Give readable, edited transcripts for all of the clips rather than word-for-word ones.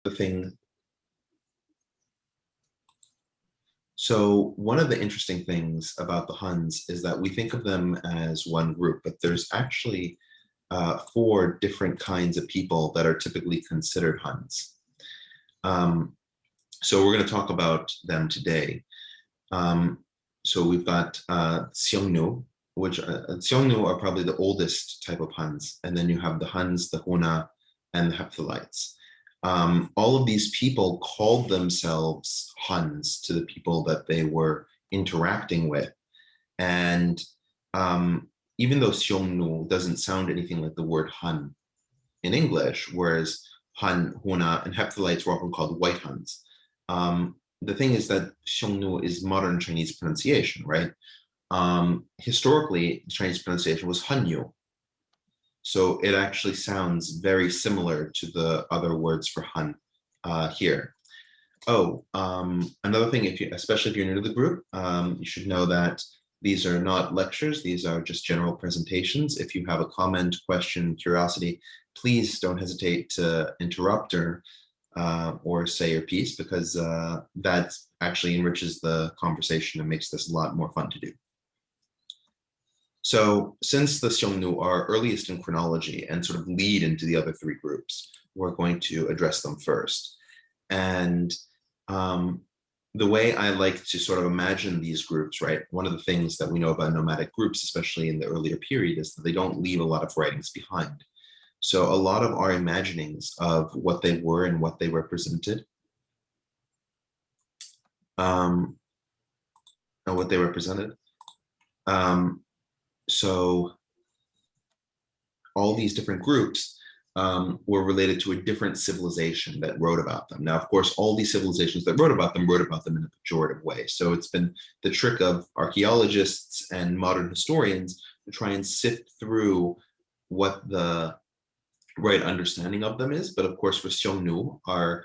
the thing. So one of the interesting things about the Huns is that we think of them as one group, but there's actually four different kinds of people that are typically considered Huns. So we're going to talk about them today. So we've got Xiongnu, which Xiongnu are probably the oldest type of Huns, and then you have the Huns, the Huna, and the Hephthalites. All of these people called themselves Huns to the people that they were interacting with. And even though Xiongnu doesn't sound anything like the word Hun in English, whereas Hun, Huna, and Hephthalites were often called White Huns. The thing is that Xiongnu is modern Chinese pronunciation, right? Historically, the Chinese pronunciation was Hanyu. So it actually sounds very similar to the other words for Han here. Oh, another thing, especially if you're new to the group, you should know that these are not lectures. These are just general presentations. If you have a comment, question, curiosity, please don't hesitate to interrupt or say your piece, because that actually enriches the conversation and makes this a lot more fun to do. So since the Xiongnu are earliest in chronology and sort of lead into the other three groups, we're going to address them first. And the way I like to sort of imagine these groups, right? One of the things that we know about nomadic groups, especially in the earlier period, is that they don't leave a lot of writings behind. So a lot of our imaginings of what they were and what they represented, so all these different groups were related to a different civilization that wrote about them. Now, of course, all these civilizations that wrote about them in a pejorative way. So it's been the trick of archaeologists and modern historians to try and sift through what the right understanding of them is. But of course, for Xiongnu, our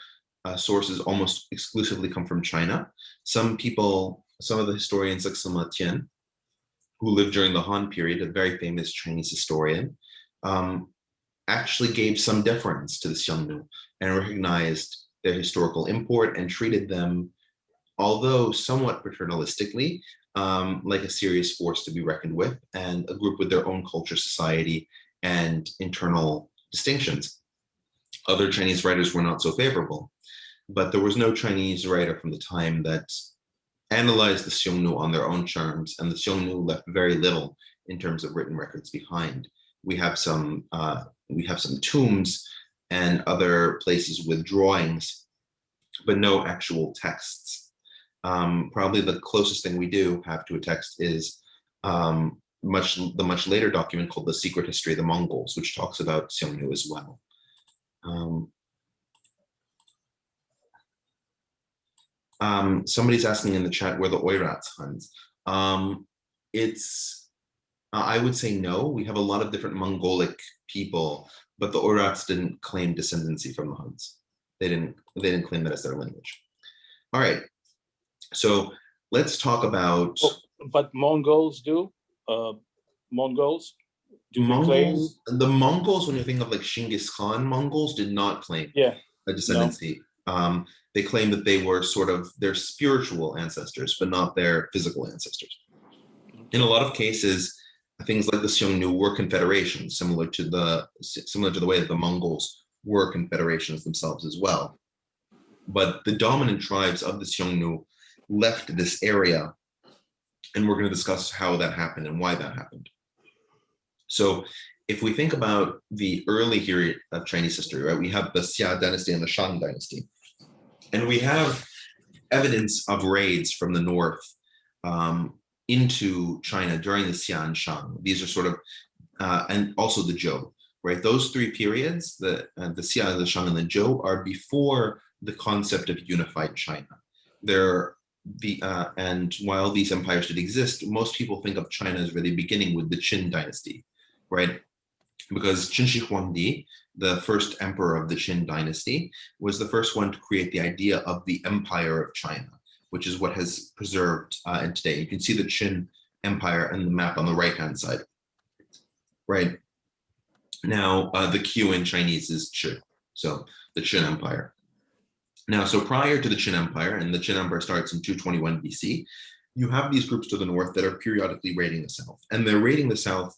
sources almost exclusively come from China. Some of the historians like Sima Tian, who lived during the Han period, a very famous Chinese historian, actually gave some deference to the Xiongnu and recognized their historical import and treated them, although somewhat paternalistically, like a serious force to be reckoned with and a group with their own culture, society, and internal distinctions. Other Chinese writers were not so favorable, but there was no Chinese writer from the time that analyzed the Xiongnu on their own terms, and the Xiongnu left very little in terms of written records behind. We have some tombs and other places with drawings, but no actual texts. Probably the closest thing we do have to a text is the much later document called The Secret History of the Mongols, which talks about Xiongnu as well. Somebody's asking in the chat where the Oirats Huns. I would say no. We have a lot of different Mongolic people, but the Oirats didn't claim descendancy from the Huns. They didn't claim that as their lineage. All right. So let's talk about. But Mongols do. Mongols. The Mongols, when you think of like Genghis Khan, Mongols did not claim a descendancy. No. They claim that they were sort of their spiritual ancestors, but not their physical ancestors. In a lot of cases, things like the Xiongnu were confederations, similar to the way that the Mongols were confederations themselves as well. But the dominant tribes of the Xiongnu left this area, and we're going to discuss how that happened and why that happened. So if we think about the early period of Chinese history, right, we have the Xia dynasty and the Shang dynasty. And we have evidence of raids from the north into China during the Xia and Shang. These are sort of, and also the Zhou, right? Those three periods, the Xia, the Shang, and the Zhou, are before the concept of unified China. And while these empires did exist, most people think of China as really beginning with the Qin dynasty, right? Because Qin Shi Huangdi, the first emperor of the Qin dynasty, was the first one to create the idea of the Empire of China, which is what has preserved and today. You can see the Qin Empire in the map on the right-hand side, right? Now, the Q in Chinese is Qi, so the Qin Empire. Now, so prior to the Qin Empire, and the Qin Empire starts in 221 BC, you have these groups to the north that are periodically raiding the south, and they're raiding the south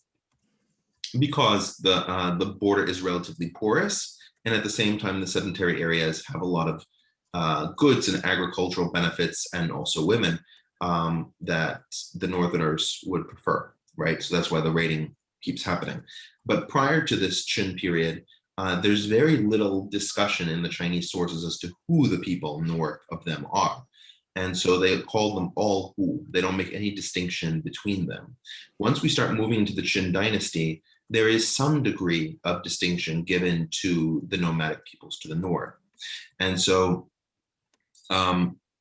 because the border is relatively porous, and at the same time, the sedentary areas have a lot of goods and agricultural benefits, and also women that the northerners would prefer, right? So that's why the raiding keeps happening. But prior to this Qin period, there's very little discussion in the Chinese sources as to who the people north of them are. And so they call them all Hu. They don't make any distinction between them. Once we start moving into the Qin dynasty, there is some degree of distinction given to the nomadic peoples to the north. And so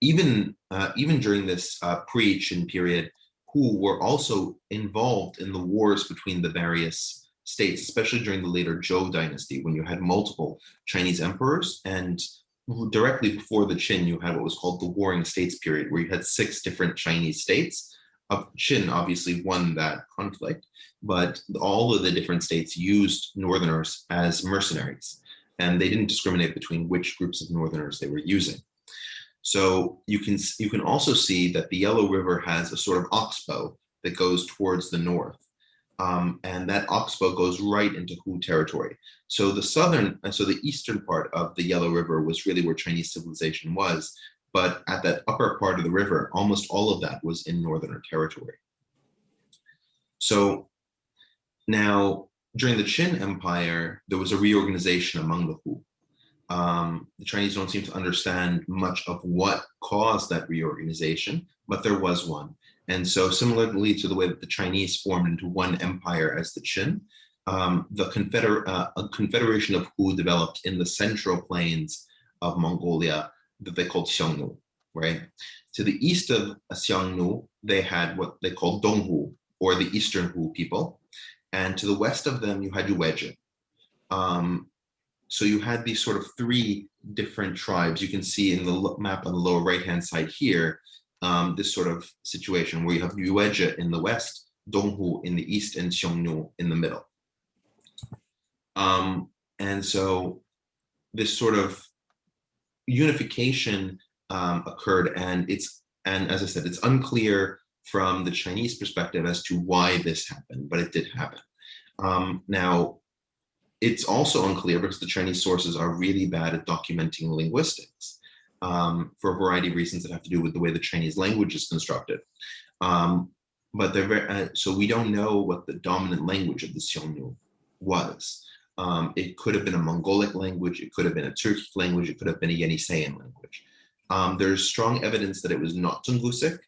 even during this pre-Qin period, Hu were also involved in the wars between the various states, especially during the later Zhou dynasty, when you had multiple Chinese emperors, and directly before the Qin, you had what was called the Warring States period, where you had 6 different Chinese states. Qin obviously won that conflict, but all of the different states used northerners as mercenaries, and they didn't discriminate between which groups of northerners they were using. So you can also see that the Yellow River has a sort of oxbow that goes towards the north. And that oxbow goes right into Hu territory. So the eastern part of the Yellow River was really where Chinese civilization was, but at that upper part of the river, almost all of that was in northerner territory. So now, during the Qin Empire, there was a reorganization among the Hu. The Chinese don't seem to understand much of what caused that reorganization, but there was one. And so similarly to the way that the Chinese formed into one empire as the Qin, a confederation of Hu developed in the central plains of Mongolia that they called Xiongnu, right? To the east of Xiongnu, they had what they called Donghu, or the Eastern Hu people. And to the west of them, you had Yuezhi. So you had these sort of 3 different tribes. You can see in the map on the lower right-hand side here, this sort of situation where you have Yuezhi in the west, Donghu in the east, and Xiongnu in the middle. And so this sort of unification occurred, and as I said, it's unclear from the Chinese perspective as to why this happened, but it did happen. Now, it's also unclear because the Chinese sources are really bad at documenting linguistics for a variety of reasons that have to do with the way the Chinese language is constructed. But they're very, so we don't know what the dominant language of the Xiongnu was. It could have been a Mongolic language, it could have been a Turkic language, it could have been a Yeniseian language. There's strong evidence that it was not Tungusic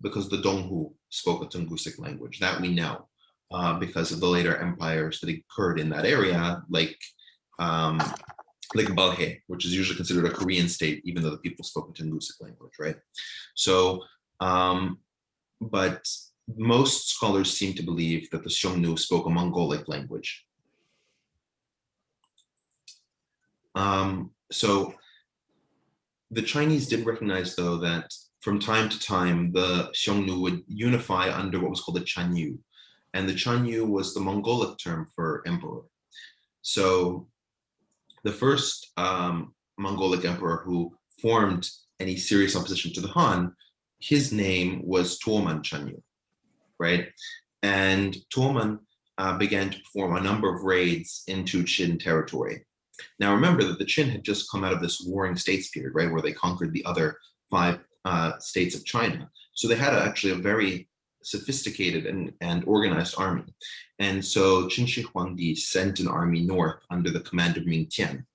because the Donghu spoke a Tungusic language. That we know. Because of the later empires that occurred in that area, like Balhae, which is usually considered a Korean state, even though the people spoke a Tungusic language, right? So, but most scholars seem to believe that the Xiongnu spoke a Mongolic language. So the Chinese did recognize, though, that from time to time, the Xiongnu would unify under what was called the Chanyu. And the Chanyu was the Mongolic term for emperor. So the first Mongolic emperor who formed any serious opposition to the Han, his name was Tuoman Chanyu, right? And Tuoman began to perform a number of raids into Qin territory. Now remember that the Qin had just come out of this warring states period, right, where they conquered the other 5 states of China. So they had actually a very sophisticated and organized army. And so Qin Shi Huangdi sent an army north under the command of Ming Tian.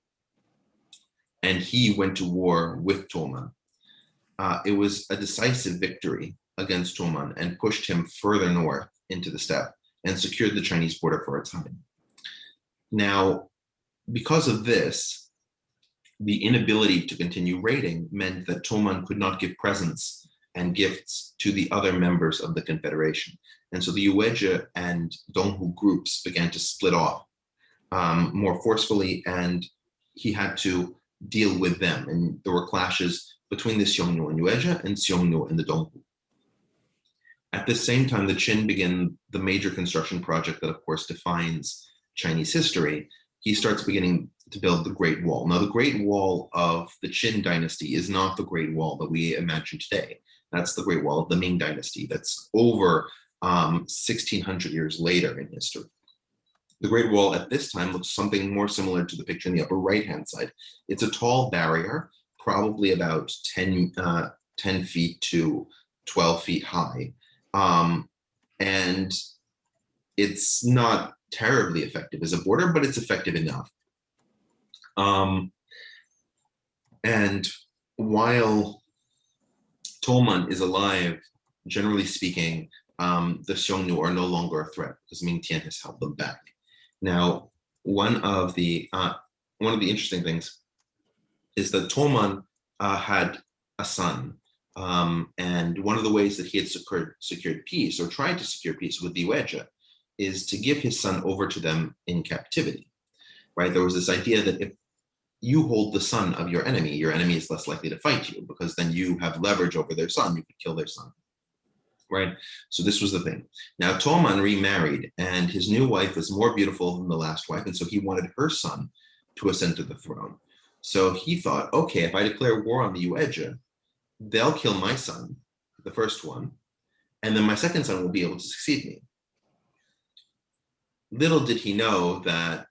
And he went to war with Tuoman. It was a decisive victory against Tuoman and pushed him further north into the steppe and secured the Chinese border for a time. Now, because of this, the inability to continue raiding meant that Tuoman could not give presents and gifts to the other members of the confederation. And so the Yuezhi and Donghu groups began to split off more forcefully, and he had to deal with them. And there were clashes between the Xiongnu and Yuezhi and Xiongnu and the Donghu. At the same time, the Qin began the major construction project that, of course, defines Chinese history. He starts beginning to build the Great Wall. Now, the Great Wall of the Qin dynasty is not the Great Wall that we imagine today. That's the Great Wall of the Ming dynasty. That's over 1600 years later in history. The Great Wall at this time looks something more similar to the picture in the upper right-hand side. It's a tall barrier, probably about 10 feet to 12 feet high. And it's not terribly effective as a border, but it's effective enough. And while Toman is alive, generally speaking, the Xiongnu are no longer a threat because Ming Tian has held them back. Now, one of the interesting things is that Toman had a son, and one of the ways that he had secured peace or tried to secure peace with the Yuezhi is to give his son over to them in captivity. Right? There was this idea that if you hold the son of your enemy is less likely to fight you because then you have leverage over their son. You could kill their son. Right? So this was the thing. Now, Toman remarried, and his new wife was more beautiful than the last wife, and so he wanted her son to ascend to the throne. So he thought, okay, if I declare war on the Yuezhi, they'll kill my son, the first one, and then my second son will be able to succeed me. Little did he know that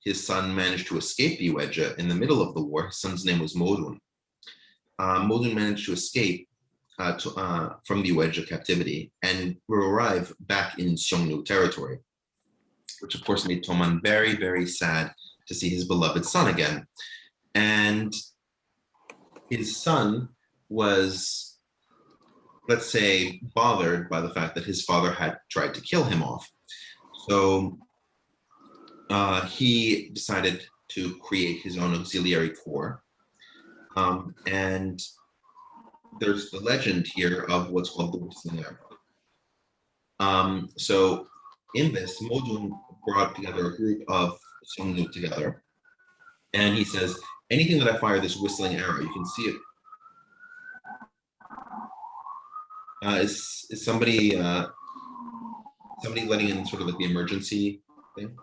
his son managed to escape the Yuezhi in the middle of the war. His son's name was Modun. Modun managed to escape from the Yuezhi captivity and will arrive back in Xiongnu territory, which of course made Toman very, very sad to see his beloved son again. And his son was, let's say, bothered by the fact that his father had tried to kill him off. So he decided to create his own auxiliary corps. And there's the legend here of what's called the whistling arrow. So in this, Modun brought together a group of Xiongnu together, and he says, anything that I fire this whistling arrow, you can see it. Is somebody letting in sort of like the emergency thing?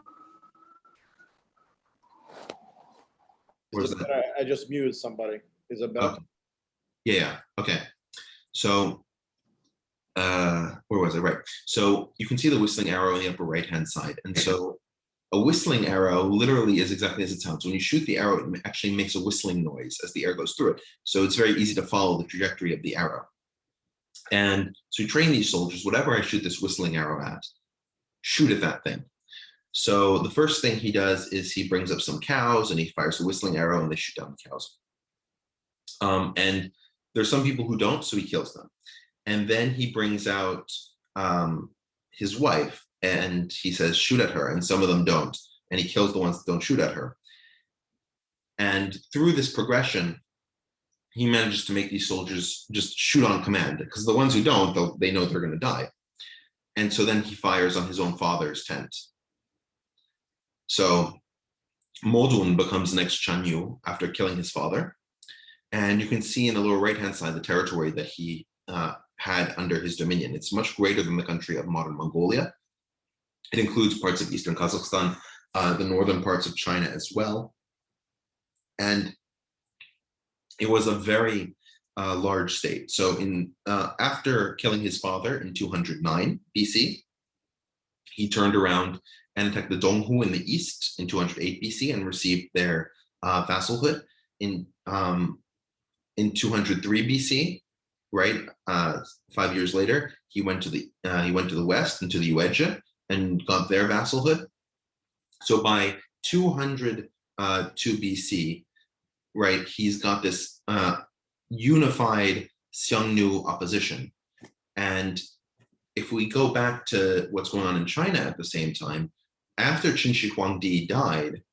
Or is that? I just muted somebody. Is it better? Okay. Yeah. Okay. So, where was I? Right. So you can see the whistling arrow on the upper right-hand side, and so a whistling arrow literally is exactly as it sounds. When you shoot the arrow, it actually makes a whistling noise as the air goes through it. So it's very easy to follow the trajectory of the arrow. And so you train these soldiers, whatever I shoot this whistling arrow at, shoot at that thing. So the first thing he does is he brings up some cows and he fires the whistling arrow and they shoot down the cows. And there's some people who don't, so he kills them. And then he brings out his wife and he says, shoot at her. And some of them don't. And he kills the ones that don't shoot at her. And through this progression, he manages to make these soldiers just shoot on command, because the ones who don't, they know they're going to die. And so then he fires on his own father's tent. So Modun becomes the next Xiongnu after killing his father. And you can see in the lower right-hand side the territory that he had under his dominion. It's much greater than the country of modern Mongolia. It includes parts of eastern Kazakhstan, the northern parts of China as well. And it was a very large state. So after killing his father in 209 BC, he turned around and attacked the Donghu in the east in 208 BC and received their vassalhood in 203 BC. Right, 5 years later, he went to the west and to the Yuezhi and got their vassalhood. So by 202 BC, right, he's got this unified Xiongnu opposition. And if we go back to what's going on in China at the same time, after Qin Shi Huangdi died,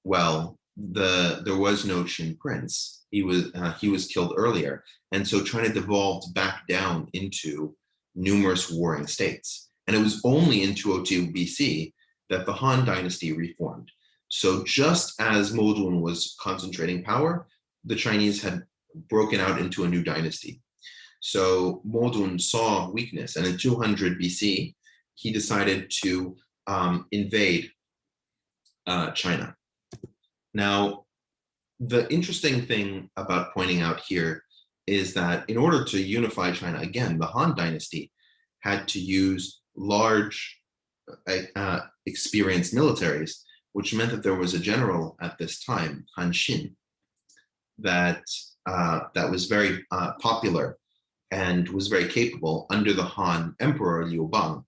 well, there was no Qin prince. He was killed earlier, and so China devolved back down into numerous warring states. And it was only in 202 BC that the Han dynasty reformed. So just as Modun was concentrating power, the Chinese had broken out into a new dynasty. So Modun saw weakness, and in 200 BC, he decided to invade China. Now, the interesting thing about pointing out here is that in order to unify China, again, the Han Dynasty had to use large, experienced militaries, which meant that there was a general at this time, Han Xin, that was very popular and was very capable under the Han Emperor Liu Bang.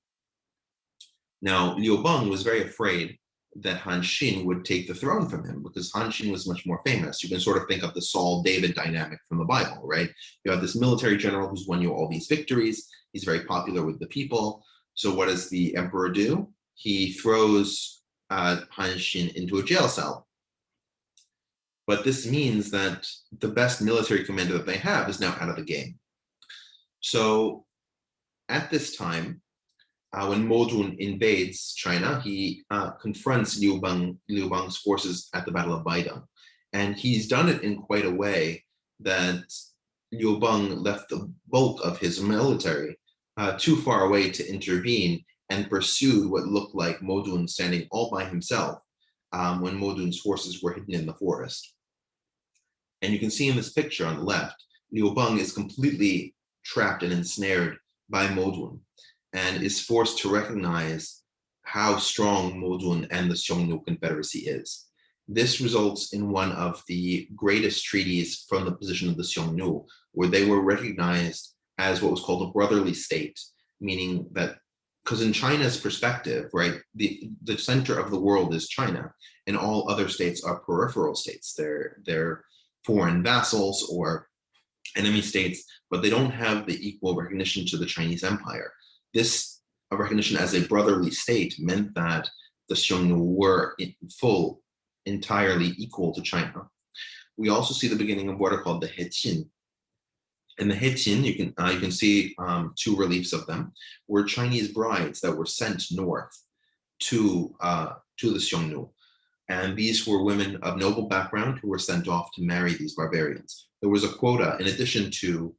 Now, Liu Bang was very afraid that Han Xin would take the throne from him because Han Xin was much more famous. You can sort of think of the Saul-David dynamic from the Bible, right? You have this military general who's won you all these victories. He's very popular with the people. So what does the emperor do? He throws Han Xin into a jail cell. But this means that the best military commander that they have is now out of the game. So at this time, when Modun invades China, he confronts Liu Bang's forces at the Battle of Baidang. And he's done it in quite a way that Liu Bang left the bulk of his military too far away to intervene and pursued what looked like Modun standing all by himself when Modun's forces were hidden in the forest. And you can see in this picture on the left, Liu Bang is completely trapped and ensnared by Modun, and is forced to recognize how strong Modun and the Xiongnu Confederacy is. This results in one of the greatest treaties from the position of the Xiongnu, where they were recognized as what was called a brotherly state, meaning that, because in China's perspective, right, the center of the world is China, and all other states are peripheral states. They're foreign vassals or enemy states, but they don't have the equal recognition to the Chinese Empire. This recognition as a brotherly state meant that the Xiongnu were entirely equal to China. We also see the beginning of what are called the Heqin. And the Heqin, you can see two reliefs of them, were Chinese brides that were sent north to the Xiongnu. And these were women of noble background who were sent off to marry these barbarians. There was a quota in addition to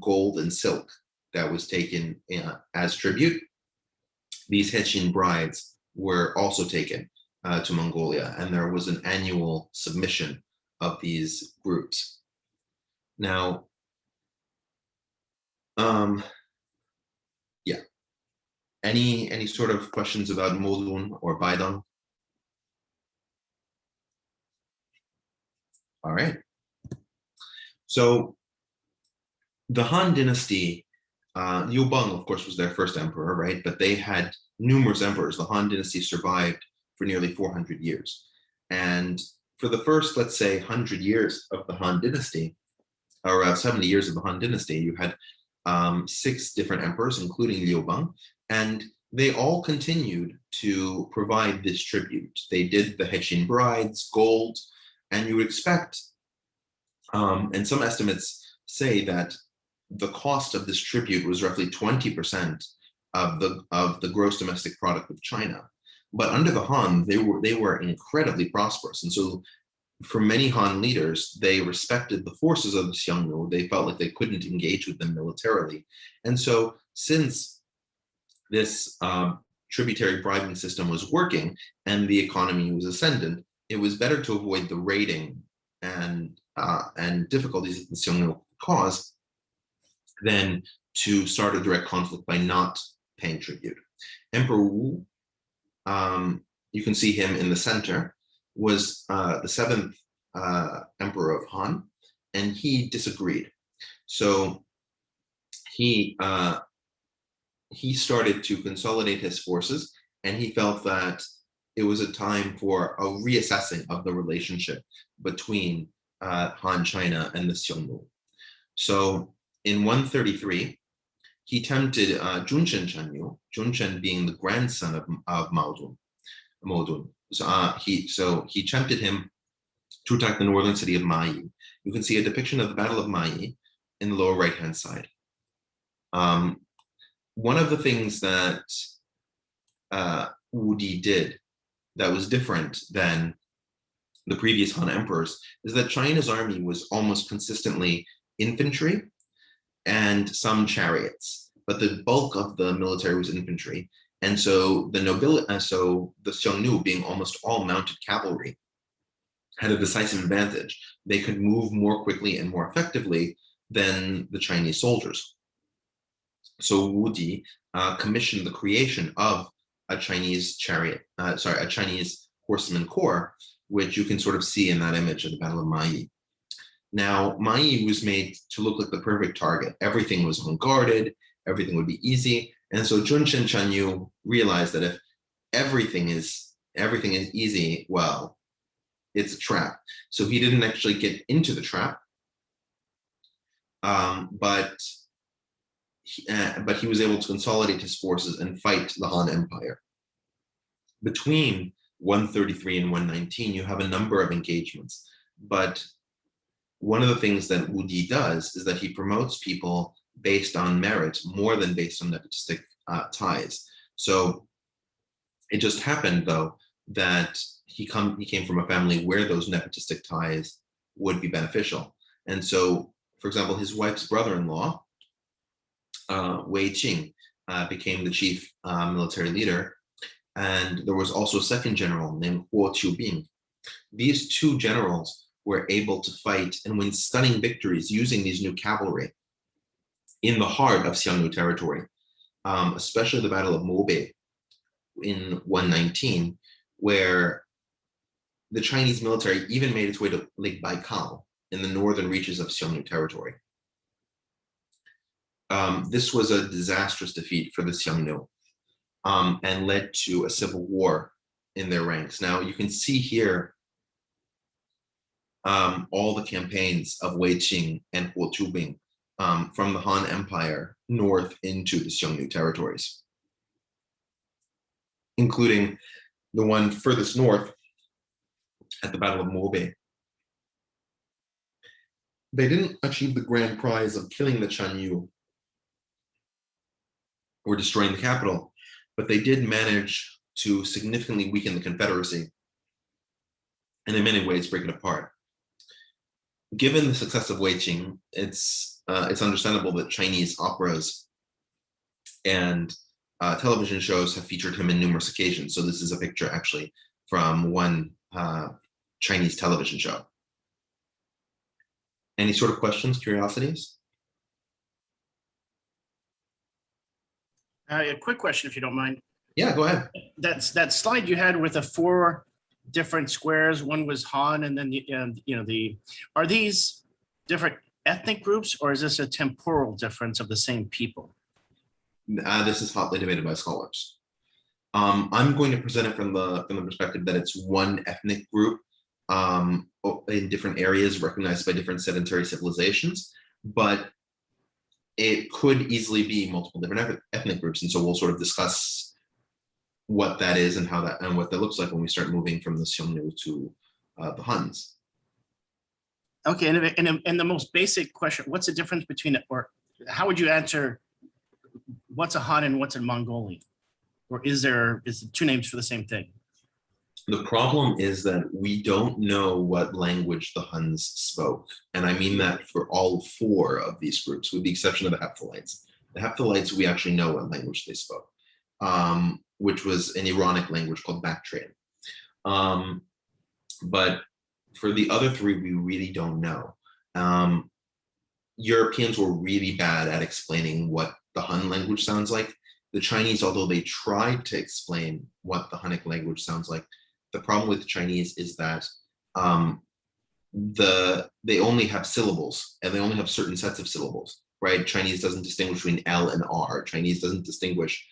gold and silk that was taken as tribute. These Heqin brides were also taken to Mongolia, and there was an annual submission of these groups. Now, yeah, any sort of questions about Modun or Baidang? All right. So the Han Dynasty, Liu Bang, of course, was their first emperor, right? But they had numerous emperors. The Han Dynasty survived for nearly 400 years. And for the first, let's say, 100 years of the Han Dynasty, or 70 years of the Han Dynasty, you had 6 different emperors, including Liu Bang, and they all continued to provide this tribute. They did the Heqin brides, gold, and you would expect, and some estimates say that the cost of this tribute was roughly 20% of the gross domestic product of China. But under the Han, they were incredibly prosperous, and so for many Han leaders, they respected the forces of the Xiongnu. They felt like they couldn't engage with them militarily, and so since this tributary bribing system was working and the economy was ascendant, it was better to avoid the raiding and difficulties that the Xiongnu caused than to start a direct conflict by not paying tribute. Emperor Wu, you can see him in the center, was the 7th emperor of Han, and he disagreed. So he started to consolidate his forces, and he felt that it was a time for a reassessing of the relationship between Han China and the Xiongnu. So in 133, he tempted Junshen Chanyu, Junshen being the grandson of Modun. So he tempted him to attack the northern city of Mayi. You can see a depiction of the Battle of Mayi in the lower right-hand side. One of the things that Wu Di did that was different than the previous Han emperors is that China's army was almost consistently infantry and some chariots, but the bulk of the military was infantry. And so the Xiongnu, being almost all mounted cavalry, had a decisive advantage. They could move more quickly and more effectively than the Chinese soldiers. So Wu Di commissioned the creation of a Chinese a Chinese horseman corps, which you can sort of see in that image of the Battle of Mai. Now, Mai was made to look like the perfect target. Everything was unguarded, everything would be easy. And so Junshin Chanyu realized that if everything is easy, well, it's a trap. So he didn't actually get into the trap, but he was able to consolidate his forces and fight the Han Empire. Between 133 and 119, you have a number of engagements, but one of the things that Wu Di does is that he promotes people based on merit more than based on nepotistic ties. So it just happened, though, that he came from a family where those nepotistic ties would be beneficial. And so, for example, his wife's brother-in-law, Wei Qing, became the chief military leader. And there was also a second general named Huo Qiubing. These two generals were able to fight and win stunning victories using these new cavalry in the heart of Xiongnu territory, especially the Battle of Mobe in 119, where the Chinese military even made its way to Lake Baikal in the northern reaches of Xiongnu territory. This was a disastrous defeat for the Xiongnu and led to a civil war in their ranks. Now, you can see here all the campaigns of Wei Qing and Huo Qiubing from the Han Empire north into the Xiongnu territories, including the one furthest north at the Battle of Mobe. They didn't achieve the grand prize of killing the Chanyu or destroying the capital, but they did manage to significantly weaken the Confederacy and in many ways break it apart. Given the success of Wei Qing, it's understandable that Chinese operas and television shows have featured him in numerous occasions. So this is a picture actually from one Chinese television show. Any sort of questions, curiosities? A quick question, if you don't mind. Yeah, go ahead. That slide you had with the 4 different squares, one was Han, and then are these different ethnic groups, or is this a temporal difference of the same people? This is hotly debated by scholars. I'm going to present it from the perspective that it's one ethnic group in different areas recognized by different sedentary civilizations, but it could easily be multiple different ethnic groups, and so we'll sort of discuss what that is and how that and what that looks like when we start moving from the Xiongnu to the Huns. Okay, and the most basic question: what's the difference between, or how would you answer, what's a Han and what's a Mongolian, or is there 2 names for the same thing? The problem is that we don't know what language the Huns spoke. And I mean that for all 4 of these groups, with the exception of the Hephthalites. The Hephthalites, we actually know what language they spoke, which was an Iranic language called Bactrian. But for the other 3, we really don't know. Europeans were really bad at explaining what the Hun language sounds like. The Chinese, although they tried to explain what the Hunnic language sounds like, the problem with the Chinese is that they only have syllables, and they only have certain sets of syllables, right? Chinese doesn't distinguish between L and R. Chinese doesn't distinguish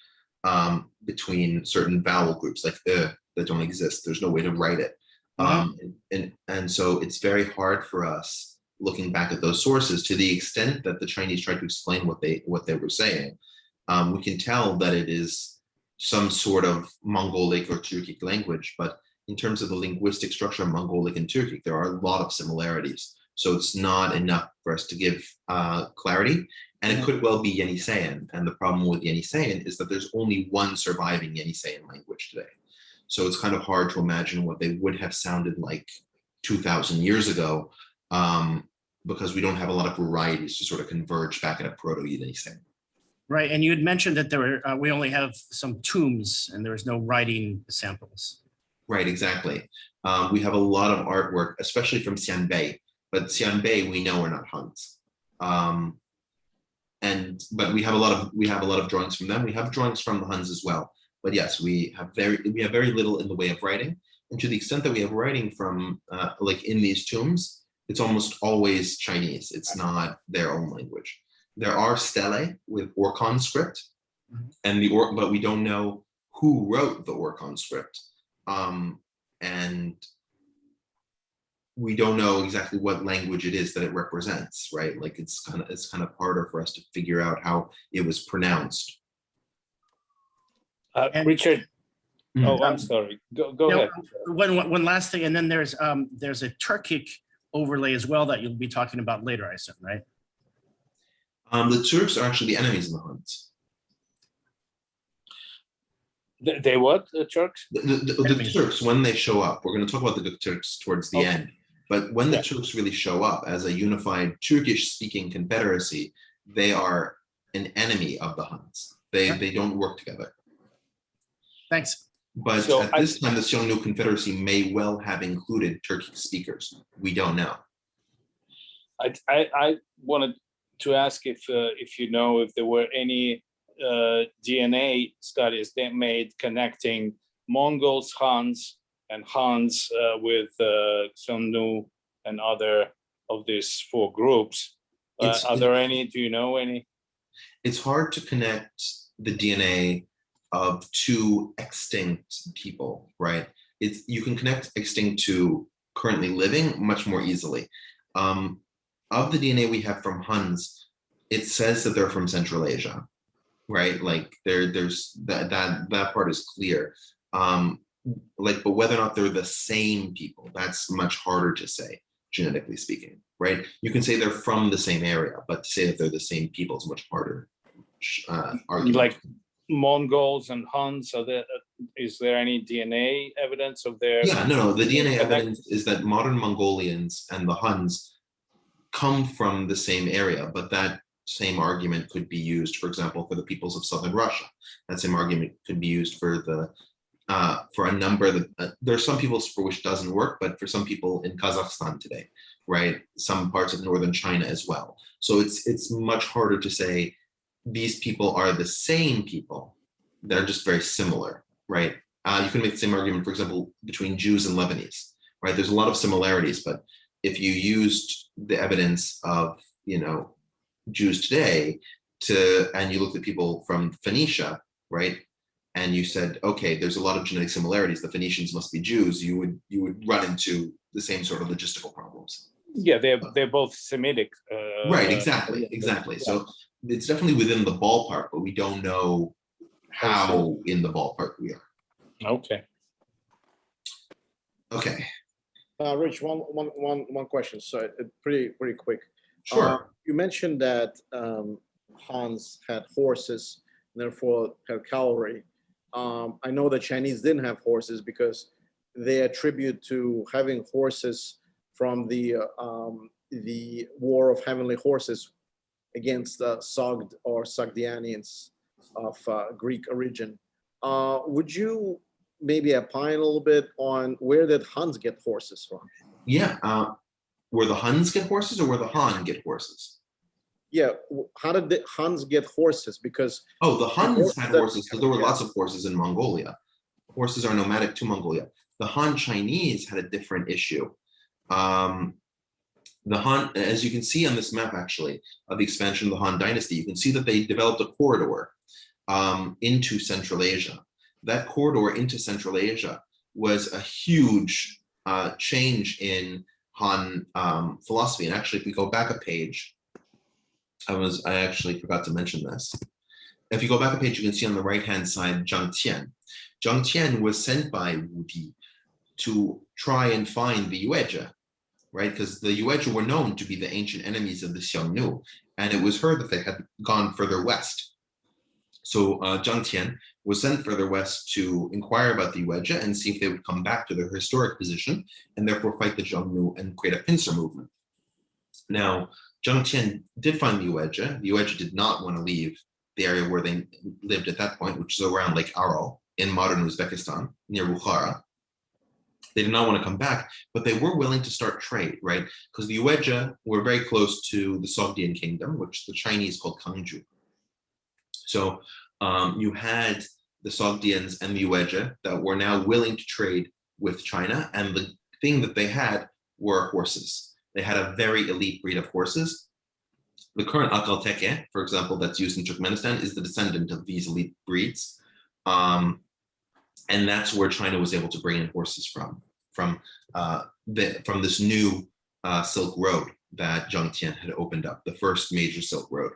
between certain vowel groups like that don't exist. There's no way to write it. And so it's very hard for us looking back at those sources, to the extent that the Chinese tried to explain what they were saying. We can tell that it is some sort of Mongolic or Turkic language, but in terms of the linguistic structure of Mongolic and Turkic, there are a lot of similarities. So it's not enough for us to give clarity. And it could well be Yeniseian. And the problem with Yeniseian is that there's only one surviving Yeniseian language today. So it's kind of hard to imagine what they would have sounded like 2,000 years ago, because we don't have a lot of varieties to sort of converge back at a Proto-Yeniseian. Right, and you had mentioned that we only have some tombs and there was no writing samples. Right, exactly. We have a lot of artwork, especially from Xianbei, but Xianbei we know are not Huns. But we have a lot of drawings from them. We have drawings from the Huns as well. But yes, we have very little in the way of writing. And to the extent that we have writing from like in these tombs, it's almost always Chinese. It's not their own language. There are stelae with Orkhon script, but we don't know who wrote the Orkhon script. And we don't know exactly what language it is that it represents, right? Like it's kind of harder for us to figure out how it was pronounced. Richard. Mm. Oh, I'm sorry. Go ahead. One last thing, and then there's a Turkic overlay as well that you'll be talking about later, I assume, right? The Turks are actually the enemies of the Huns. They what? The Turks? The Turks, when they show up, we're going to talk about the Turks towards the end. But when the Turks really show up as a unified Turkish-speaking confederacy, they are an enemy of the Huns. They don't work together. Thanks. But so at this time, the Xiongnu Confederacy may well have included Turkic speakers. We don't know. I wanted to ask if you know if there were any DNA studies they made connecting Mongols, Huns, and Huns with Xiongnu and other of these four groups. Are there any? Do you know any? It's hard to connect the DNA of two extinct people, right? You can connect extinct to currently living much more easily. Of the DNA we have from Huns, it says that they're from Central Asia, right? Like there's that part is clear. But whether or not they're the same people, that's much harder to say, genetically speaking, right? You can say they're from the same area, but to say that they're the same people is much harder. Argument. Like Mongols and Huns, is there any DNA evidence of their? Yeah, no. The DNA evidence is that modern Mongolians and the Huns come from the same area, but that same argument could be used, for example, for the peoples of southern Russia. That same argument could be used for a number of there are some peoples for which doesn't work, but for some people in Kazakhstan today, right? Some parts of northern China as well. So it's much harder to say these people are the same people. They're just very similar, right? You can make the same argument, for example, between Jews and Lebanese, right? There's a lot of similarities, but if you used the evidence of, Jews today and you looked at people from Phoenicia, right? And you said, okay, there's a lot of genetic similarities. The Phoenicians must be Jews. You would run into the same sort of logistical problems. Yeah, they're both Semitic. Right, exactly. Yeah. So it's definitely within the ballpark, but we don't know how in the ballpark we are. Okay. Okay. Rich, one question. So pretty quick. Sure. You mentioned that Huns had horses, and therefore had cavalry. I know the Chinese didn't have horses because they attribute to having horses from the War of Heavenly Horses against the Sogd or Sogdianians of Greek origin. Would you maybe opine a little bit on where did Huns get horses from? Yeah. Where the Huns get horses or where the Han get horses? Yeah, how did the Huns get horses? Because the Huns had horses because there were lots of horses in Mongolia. Horses are nomadic to Mongolia. The Han Chinese had a different issue. The Han, as you can see on this map, actually, of the expansion of the Han dynasty, you can see that they developed a corridor into Central Asia. That corridor into Central Asia was a huge change in Han philosophy. And actually, if we go back a page, I actually forgot to mention this. If you go back a page, you can see on the right-hand side, Zhang Tian. Zhang Tian was sent by Wu Di to try and find the Yuezhi, right? Because the Yuezhi were known to be the ancient enemies of the Xiongnu, and it was heard that they had gone further west. So Zhang Tian was sent further west to inquire about the Yuezhi and see if they would come back to their historic position and therefore fight the Xiongnu and create a pincer movement. Now, Zhang Tian did find the Yuezhi. The Yuezhi did not want to leave the area where they lived at that point, which is around Lake Aral in modern Uzbekistan, near Bukhara. They did not want to come back, but they were willing to start trade, right? Because the Yuezhi were very close to the Sogdian kingdom, which the Chinese called Kangju. So you had the Sogdians and the Yuezhi that were now willing to trade with China, and the thing that they had were horses. They had a very elite breed of horses. The current akal teke, for example, that's used in Turkmenistan, is the descendant of these elite breeds. And that's where China was able to bring in horses from this new Silk Road that Zhang Tian had opened up, the first major Silk Road.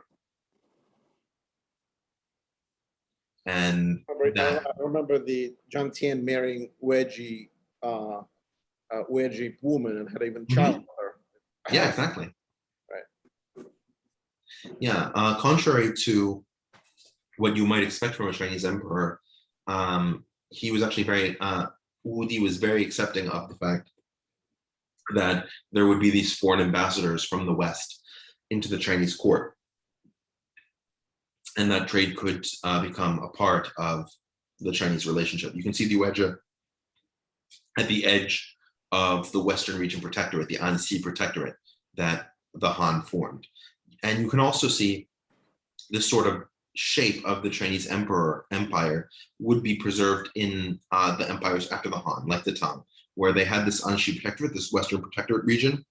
And I remember the Zhang Tian marrying Weiji woman and had even child with her. Yeah, exactly. Right. Yeah, contrary to what you might expect from a Chinese emperor, he was actually Wu Di was very accepting of the fact that there would be these foreign ambassadors from the West into the Chinese court, and that trade could become a part of the Chinese relationship. You can see the Yuezhi at the edge of the Western Region Protectorate, the Anxi Protectorate that the Han formed. And you can also see this sort of shape of the Chinese empire would be preserved in the empires after the Han, like the Tang, where they had this Anxi Protectorate, this Western Protectorate region,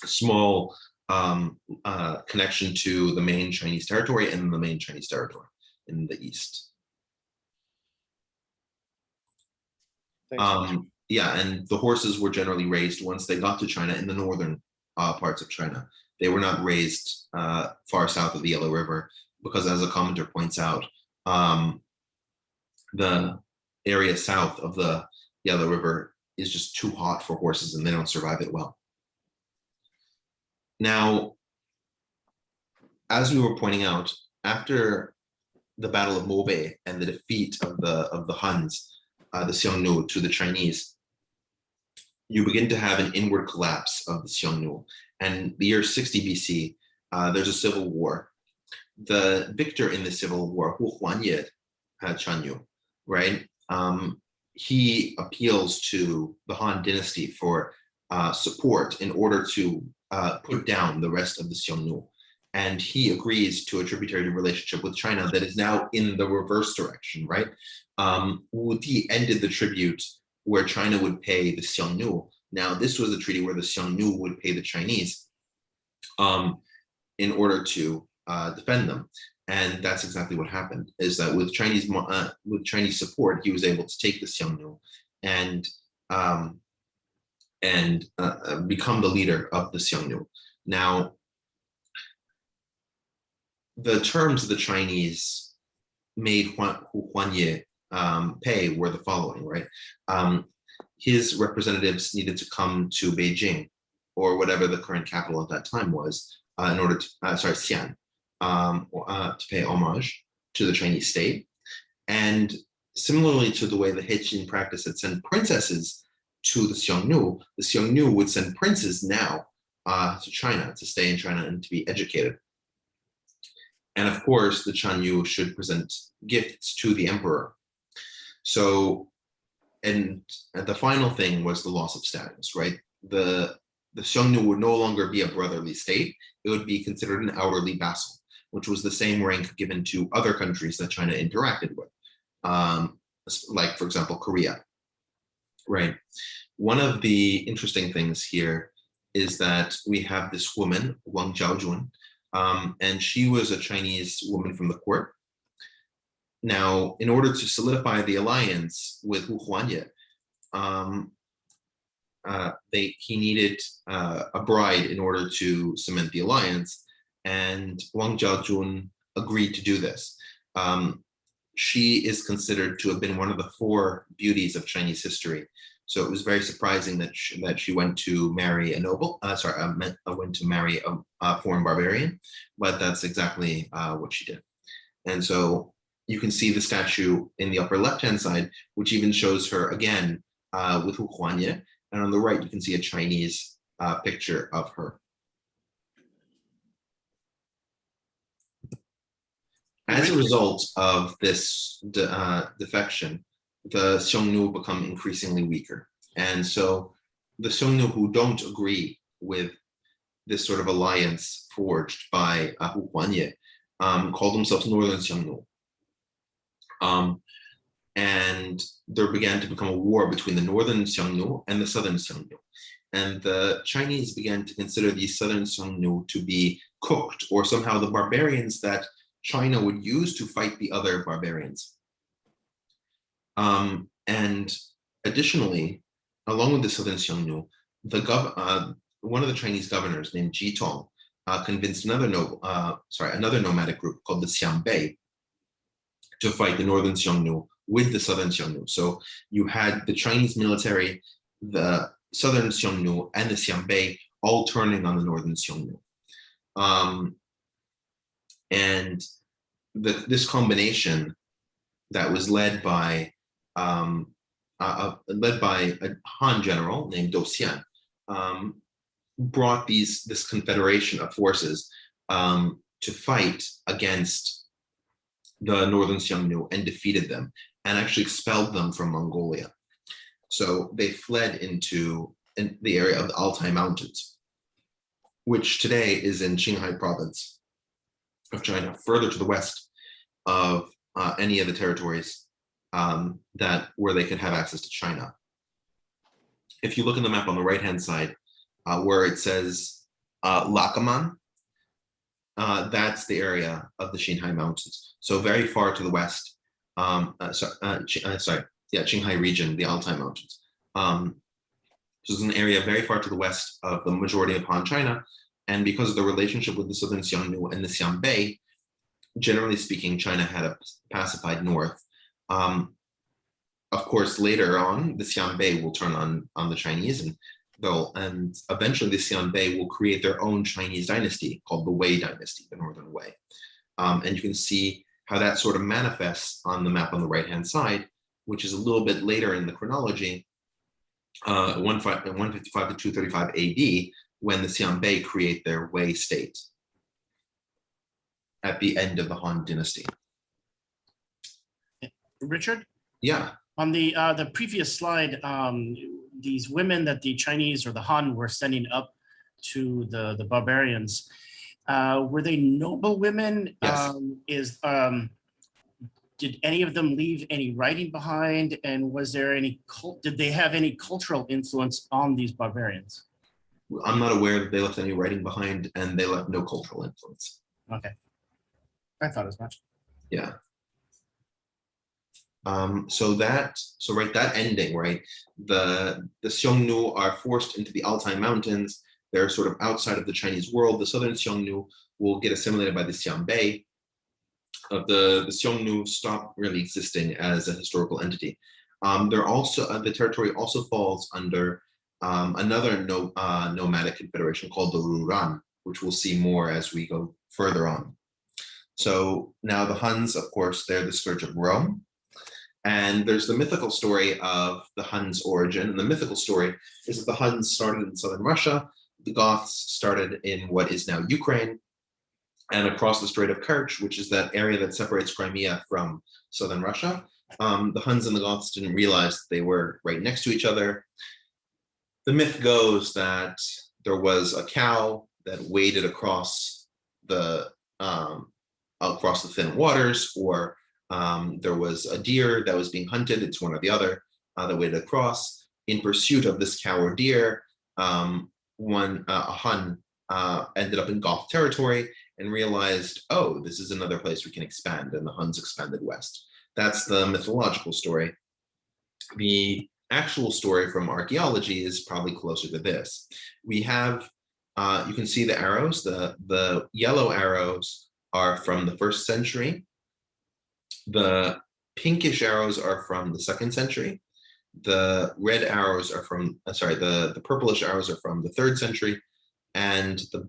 small connection to the main Chinese territory and the main Chinese territory in the east. Yeah, and the horses were generally raised once they got to China in the northern parts of China. They were not raised far south of the Yellow River because, as a commenter points out, the area south of the Yellow River is just too hot for horses and they don't survive it well. Now, as we were pointing out, after the Battle of Mobe and the defeat of the Huns, the Xiongnu, to the Chinese, you begin to have an inward collapse of the Xiongnu. And the year 60 BC, there's a civil war. The victor in the civil war, Hu Huanye Chanyu, right? He appeals to the Han dynasty for support in order to put down the rest of the Xiongnu. And he agrees to a tributary relationship with China that is now in the reverse direction, right? Wu Di ended the tribute where China would pay the Xiongnu. Now, this was a treaty where the Xiongnu would pay the Chinese in order to defend them. And that's exactly what happened, is that with Chinese support, he was able to take the Xiongnu and become the leader of the Xiongnu. Now, the terms the Chinese made Hu Huanye pay were the following, right? His representatives needed to come to Beijing, or whatever the current capital at that time was, in order to, Xi'an, to pay homage to the Chinese state. And similarly to the way the Heqin practice had sent princesses to the Xiongnu would send princes now to China, to stay in China and to be educated. And of course, the Chanyu should present gifts to the emperor. So, and the final thing was the loss of status, right? The Xiongnu would no longer be a brotherly state. It would be considered an outerly vassal, which was the same rank given to other countries that China interacted with, like, for example, Korea, right? One of the interesting things here is that we have this woman, Wang Zhaojun, and she was a Chinese woman from the court. Now, in order to solidify the alliance with Hu Huanye, he needed a bride in order to cement the alliance, and Wang Zhaojun agreed to do this. She is considered to have been one of the four beauties of Chinese history. So it was very surprising that she went to marry a noble. Went to marry a foreign barbarian, but that's exactly what she did. And so you can see the statue in the upper left-hand side, which even shows her again with Hu Huanye, and on the right you can see a Chinese picture of her. As a result of this defection, the Xiongnu become increasingly weaker, And so the Xiongnu who don't agree with this sort of alliance forged by Hu Huanye called themselves Northern Xiongnu. And there began to become a war between the Northern Xiongnu and the Southern Xiongnu. And the Chinese began to consider the Southern Xiongnu to be cooked, or somehow the barbarians that China would use to fight the other barbarians. And additionally, along with the Southern Xiongnu, one of the Chinese governors named Ji Tong convinced another nomadic group called the Xianbei to fight the Northern Xiongnu with the Southern Xiongnu. So you had the Chinese military, the Southern Xiongnu, and the Xianbei all turning on the Northern Xiongnu. And this combination that was led by a Han general named Do Xian, brought this confederation of forces to fight against the Northern Xiongnu and defeated them and actually expelled them from Mongolia. So they fled into the area of the Altai Mountains, which today is in Qinghai province of China, further to the west of any of the territories where they could have access to China. If you look in the map on the right-hand side, where it says Lakaman, that's the area of the Qinghai Mountains. So very far to the west, Qinghai region, the Altai Mountains. This is an area very far to the west of the majority of Han China. And because of the relationship with the Southern Xiongnu and the Xianbei, generally speaking, China had a pacified north. Of course, later on, the Xianbei will turn on the Chinese, and eventually the Xianbei will create their own Chinese dynasty called the Wei dynasty, the Northern Wei. And you can see how that sort of manifests on the map on the right-hand side, which is a little bit later in the chronology, 155 to 235 AD, when the Xianbei create their Wei state at the end of the Han dynasty. Richard? Yeah. On the previous slide, these women that the Chinese or the Han were sending up to the barbarians, were they noble women? Yes. Did any of them leave any writing behind? And was there any did they have any cultural influence on these barbarians? I'm not aware that they left any writing behind, and they left no cultural influence. Okay, I thought as much. Yeah. So that ending, right? The Xiongnu are forced into the Altai Mountains. They're sort of outside of the Chinese world. The Southern Xiongnu will get assimilated by the Xianbei. The Xiongnu stop really existing as a historical entity. The territory also falls under another nomadic confederation called the Ruran, which we'll see more as we go further on. So now the Huns, of course, they're the scourge of Rome. And there's the mythical story of the Huns' origin. And the mythical story is that the Huns started in southern Russia. The Goths started in what is now Ukraine and across the Strait of Kerch, which is that area that separates Crimea from southern Russia. The Huns and the Goths didn't realize that they were right next to each other. The myth goes that there was a cow that waded across the thin waters, or there was a deer that was being hunted, it's one or the other, that waded across. In pursuit of this cow or deer, a Hun ended up in Goth territory and realized, oh, this is another place we can expand, and the Huns expanded west. That's the mythological story. The actual story from archaeology is probably closer to this. We have, you can see the arrows, the yellow arrows are from the 1st century. The pinkish arrows are from the 2nd century. The red arrows are from, the purplish arrows are from the 3rd century, and the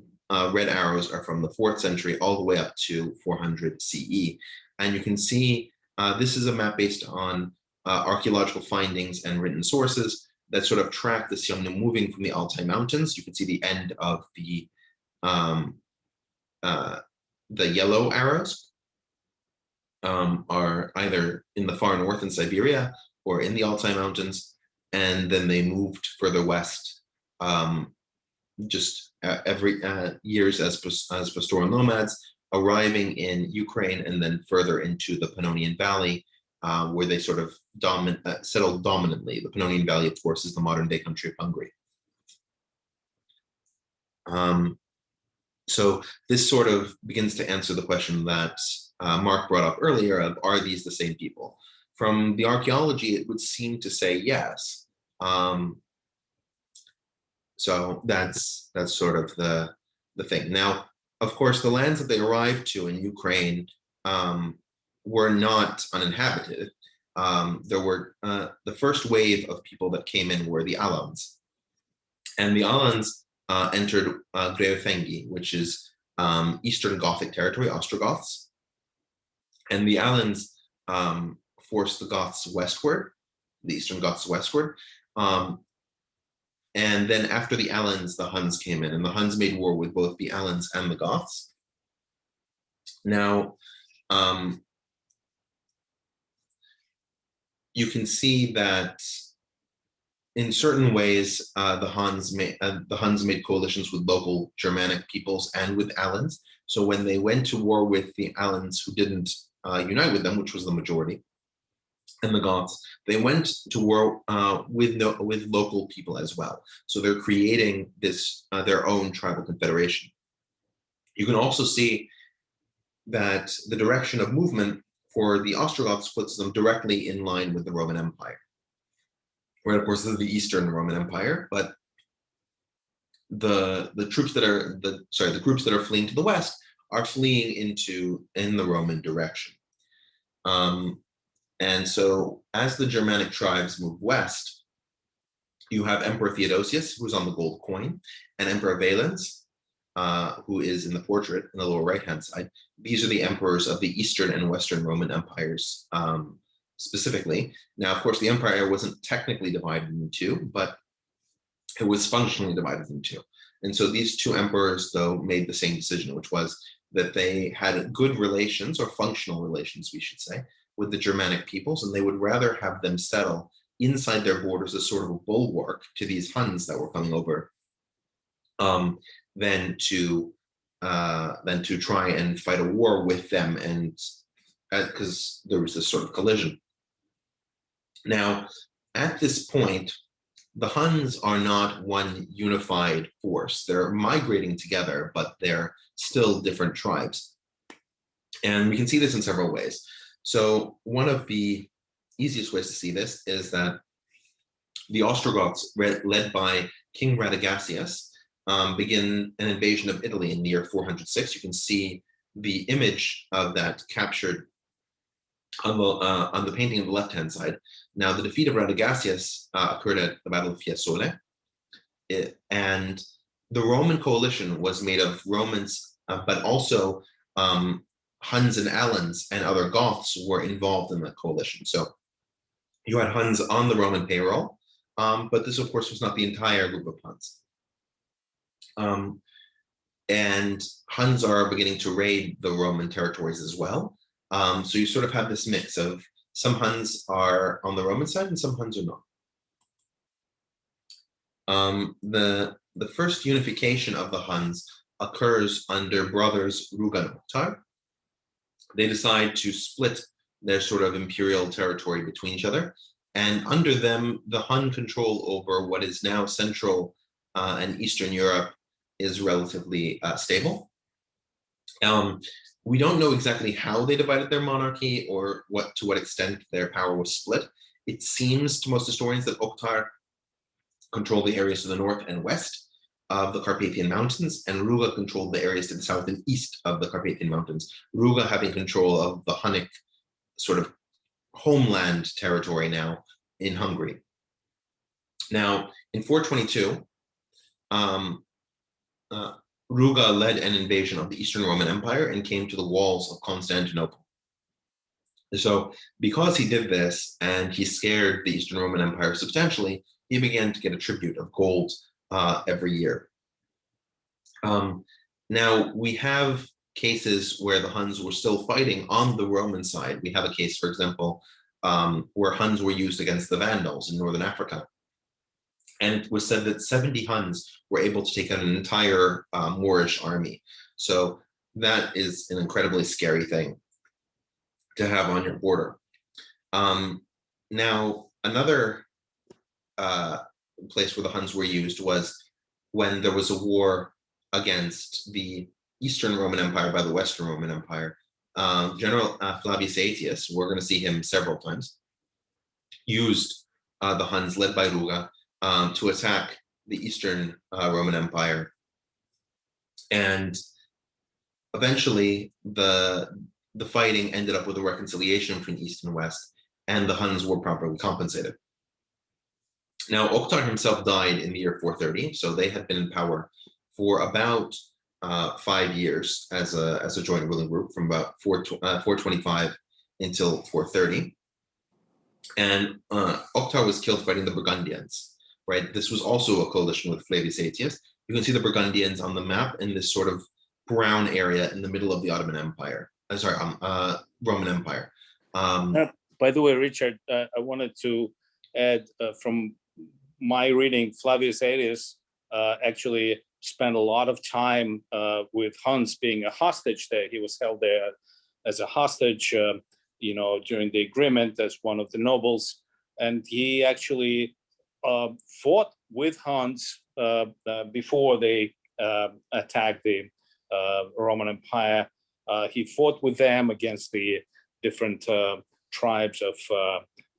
red arrows are from the 4th century all the way up to 400 CE. And you can see this is a map based on archaeological findings and written sources that sort of track the Xiongnu moving from the Altai Mountains. You can see the end of the yellow arrows are either in the far north in Siberia or in the Altai Mountains. and then they moved further west, just every years as pastoral nomads, arriving in Ukraine and then further into the Pannonian Valley, where they sort of settled dominantly. The Pannonian Valley, of course, is the modern-day country of Hungary. So this sort of begins to answer the question that Mark brought up earlier of, are these the same people? From the archaeology, it would seem to say yes. So that's sort of the thing. Now, of course, the lands that they arrived to in Ukraine were not uninhabited. There were the first wave of people that came in were the Alans, and the Alans entered Greater which is Eastern Gothic territory, Ostrogoths, and the Alans forced the Goths westward, the Eastern Goths westward. And then after the Alans, the Huns came in, and the Huns made war with both the Alans and the Goths. Now, you can see that in certain ways, the Huns made coalitions with local Germanic peoples and with Alans. So when they went to war with the Alans, who didn't unite with them, which was the majority, and the Goths, they went to war with local people as well. So they're creating this their own tribal confederation. You can also see that the direction of movement for the Ostrogoths puts them directly in line with the Roman Empire. Where, of course, this is the Eastern Roman Empire, but the troops that are the groups that are fleeing to the west are fleeing in the Roman direction. And so as the Germanic tribes move west, you have Emperor Theodosius, who's on the gold coin, and Emperor Valens, who is in the portrait in the lower right-hand side. These are the emperors of the Eastern and Western Roman empires specifically. Now, of course, the empire wasn't technically divided into two, but it was functionally divided into two. And so these two emperors, though, made the same decision, which was that they had good relations, or functional relations, we should say, with the Germanic peoples, and they would rather have them settle inside their borders as sort of a bulwark to these Huns that were coming over, than to try and fight a war with them, and because there was this sort of collision. Now, at this point, the Huns are not one unified force. They're migrating together, but they're still different tribes. And we can see this in several ways. So one of the easiest ways to see this is that the Ostrogoths, led by King Radagasius, begin an invasion of Italy in the year 406. You can see the image of that captured on the painting on the left-hand side. Now, the defeat of Radagasius occurred at the Battle of Fiesole, and the Roman coalition was made of Romans, but also Huns and Alans and other Goths were involved in that coalition. So you had Huns on the Roman payroll, but this, of course, was not the entire group of Huns. And Huns are beginning to raid the Roman territories as well. So you sort of have this mix of some Huns are on the Roman side and some Huns are not. The first unification of the Huns occurs under brothers Ruga and Oktar. They decide to split their sort of imperial territory between each other, and under them, the Hun control over what is now Central and Eastern Europe is relatively stable. We don't know exactly how they divided their monarchy or to what extent their power was split. It seems to most historians that Oktar controlled the areas to the north and west of the Carpathian Mountains, and Ruga controlled the areas to the south and east of the Carpathian Mountains. Ruga having control of the Hunnic sort of homeland territory now in Hungary. Now, in 422, Ruga led an invasion of the Eastern Roman Empire and came to the walls of Constantinople. So because he did this and he scared the Eastern Roman Empire substantially, he began to get a tribute of gold every year. Now, we have cases where the Huns were still fighting on the Roman side. We have a case, for example, where Huns were used against the Vandals in Northern Africa And it was said that 70 Huns were able to take out an entire Moorish army. So that is an incredibly scary thing to have on your border. Now, another place where the Huns were used was when there was a war against the Eastern Roman Empire by the Western Roman Empire. General Flavius Aetius, we're going to see him several times, used the Huns led by Ruga to attack the Eastern Roman Empire. And eventually the fighting ended up with a reconciliation between East and West, and the Huns were properly compensated. Now, Oktar himself died in the year 430, so they had been in power for about 5 years as a joint ruling group, from about 425 until 430. And Oktar was killed fighting the Burgundians, right? This was also a coalition with Flavius Aetius. You can see the Burgundians on the map in this sort of brown area in the middle of the Ottoman Empire. Roman Empire. By the way, Richard, I wanted to add from my reading, Flavius Aetius actually spent a lot of time with Huns being a hostage there. He was held there as a hostage, during the agreement as one of the nobles. And he actually fought with Huns before they attacked the Roman Empire. He fought with them against the different tribes of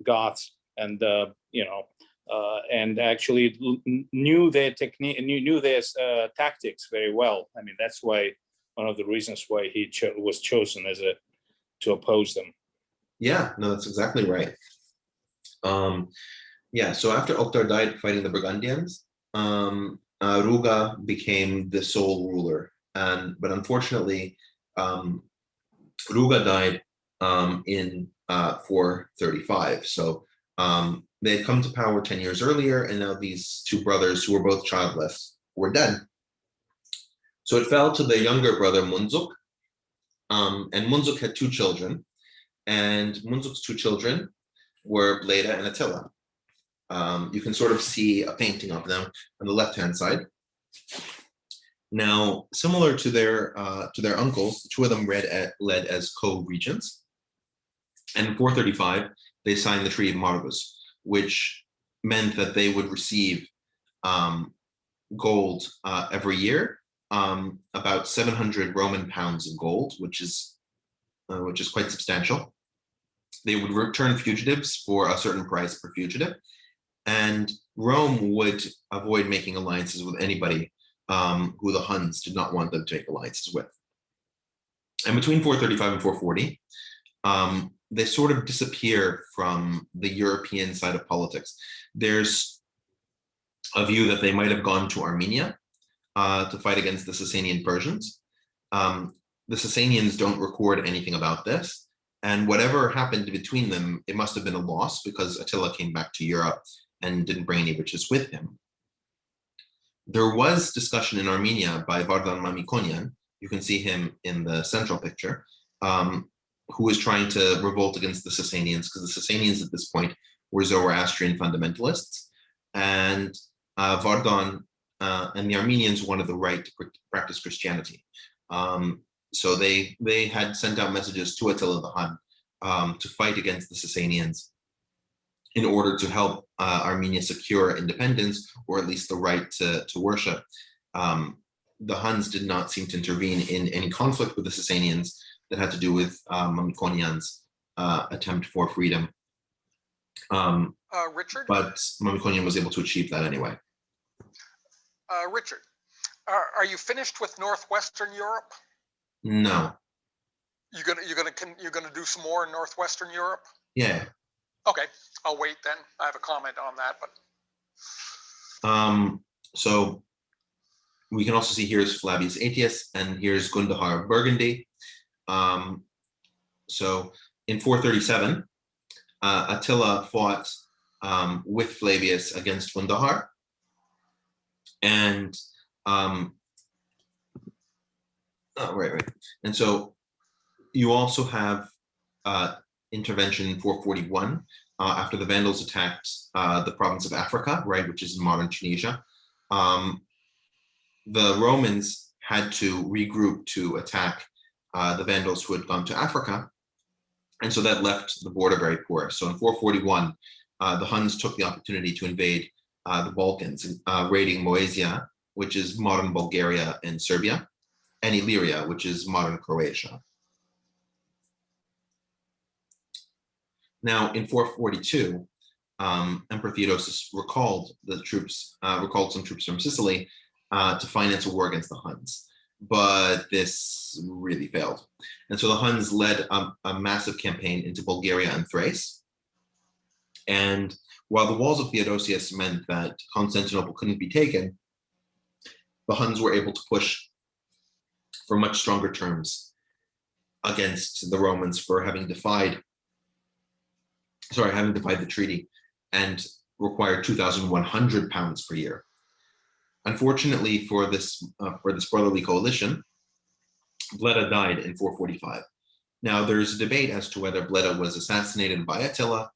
Goths, and and actually knew their technique, knew their tactics very well. I mean, that's why one of the reasons why he was chosen to oppose them. Yeah, no, that's exactly right. Yeah, so after Oktar died fighting the Burgundians, Ruga became the sole ruler, but unfortunately, Ruga died in 435. So they had come to power 10 years earlier, and now these two brothers, who were both childless, were dead. So it fell to the younger brother Munzuk, and Munzuk had 2 children, and Munzuk's 2 children were Bleda and Attila. You can sort of see a painting of them on the left-hand side. Now, similar to their uncles, the 2 of them led as co-regents. And in 435, they signed the Treaty of Margus, which meant that they would receive gold every year, about 700 Roman pounds of gold, which is quite substantial. They would return fugitives for a certain price per fugitive, and Rome would avoid making alliances with anybody who the Huns did not want them to make alliances with. And between 435 and 440, they sort of disappear from the European side of politics. There's a view that they might have gone to Armenia to fight against the Sassanian Persians. The Sassanians don't record anything about this, and whatever happened between them, it must have been a loss, because Attila came back to Europe and didn't bring any riches with him. There was discussion in Armenia by Vardan Mamikonian, you can see him in the central picture, who was trying to revolt against the Sassanians, because the Sassanians at this point were Zoroastrian fundamentalists, and Vardan and the Armenians wanted the right to practice Christianity. So they had sent out messages to Attila the Hun to fight against the Sassanians in order to help Armenia secure independence, or at least the right to worship. The Huns did not seem to intervene in any conflict with the Sassanians that had to do with Mamikonian's attempt for freedom. Richard? But Mamikonian was able to achieve that anyway. Richard, are you finished with Northwestern Europe? No. You're gonna do some more in Northwestern Europe? Yeah. Okay, I'll wait then. I have a comment on that, but. So we can also see here's Flavius Aetius, and here's Gundahar of Burgundy. So in 437, Attila fought with Flavius against Gundahar, and right. And so you also have intervention in 441 after the Vandals attacked the province of Africa, right, which is modern Tunisia, the Romans had to regroup to attack the Vandals who had gone to Africa. And so that left the border very porous. So in 441, the Huns took the opportunity to invade the Balkans, raiding Moesia, which is modern Bulgaria and Serbia, and Illyria, which is modern Croatia. Now, in 442, Emperor Theodosius recalled some troops from Sicily to finance a war against the Huns. But this really failed. And so the Huns led a massive campaign into Bulgaria and Thrace. And while the walls of Theodosius meant that Constantinople couldn't be taken, the Huns were able to push for much stronger terms against the Romans for having defied the treaty and required 2,100 pounds per year. Unfortunately for this brotherly coalition, Bleda died in 445. Now there's a debate as to whether Bleda was assassinated by Attila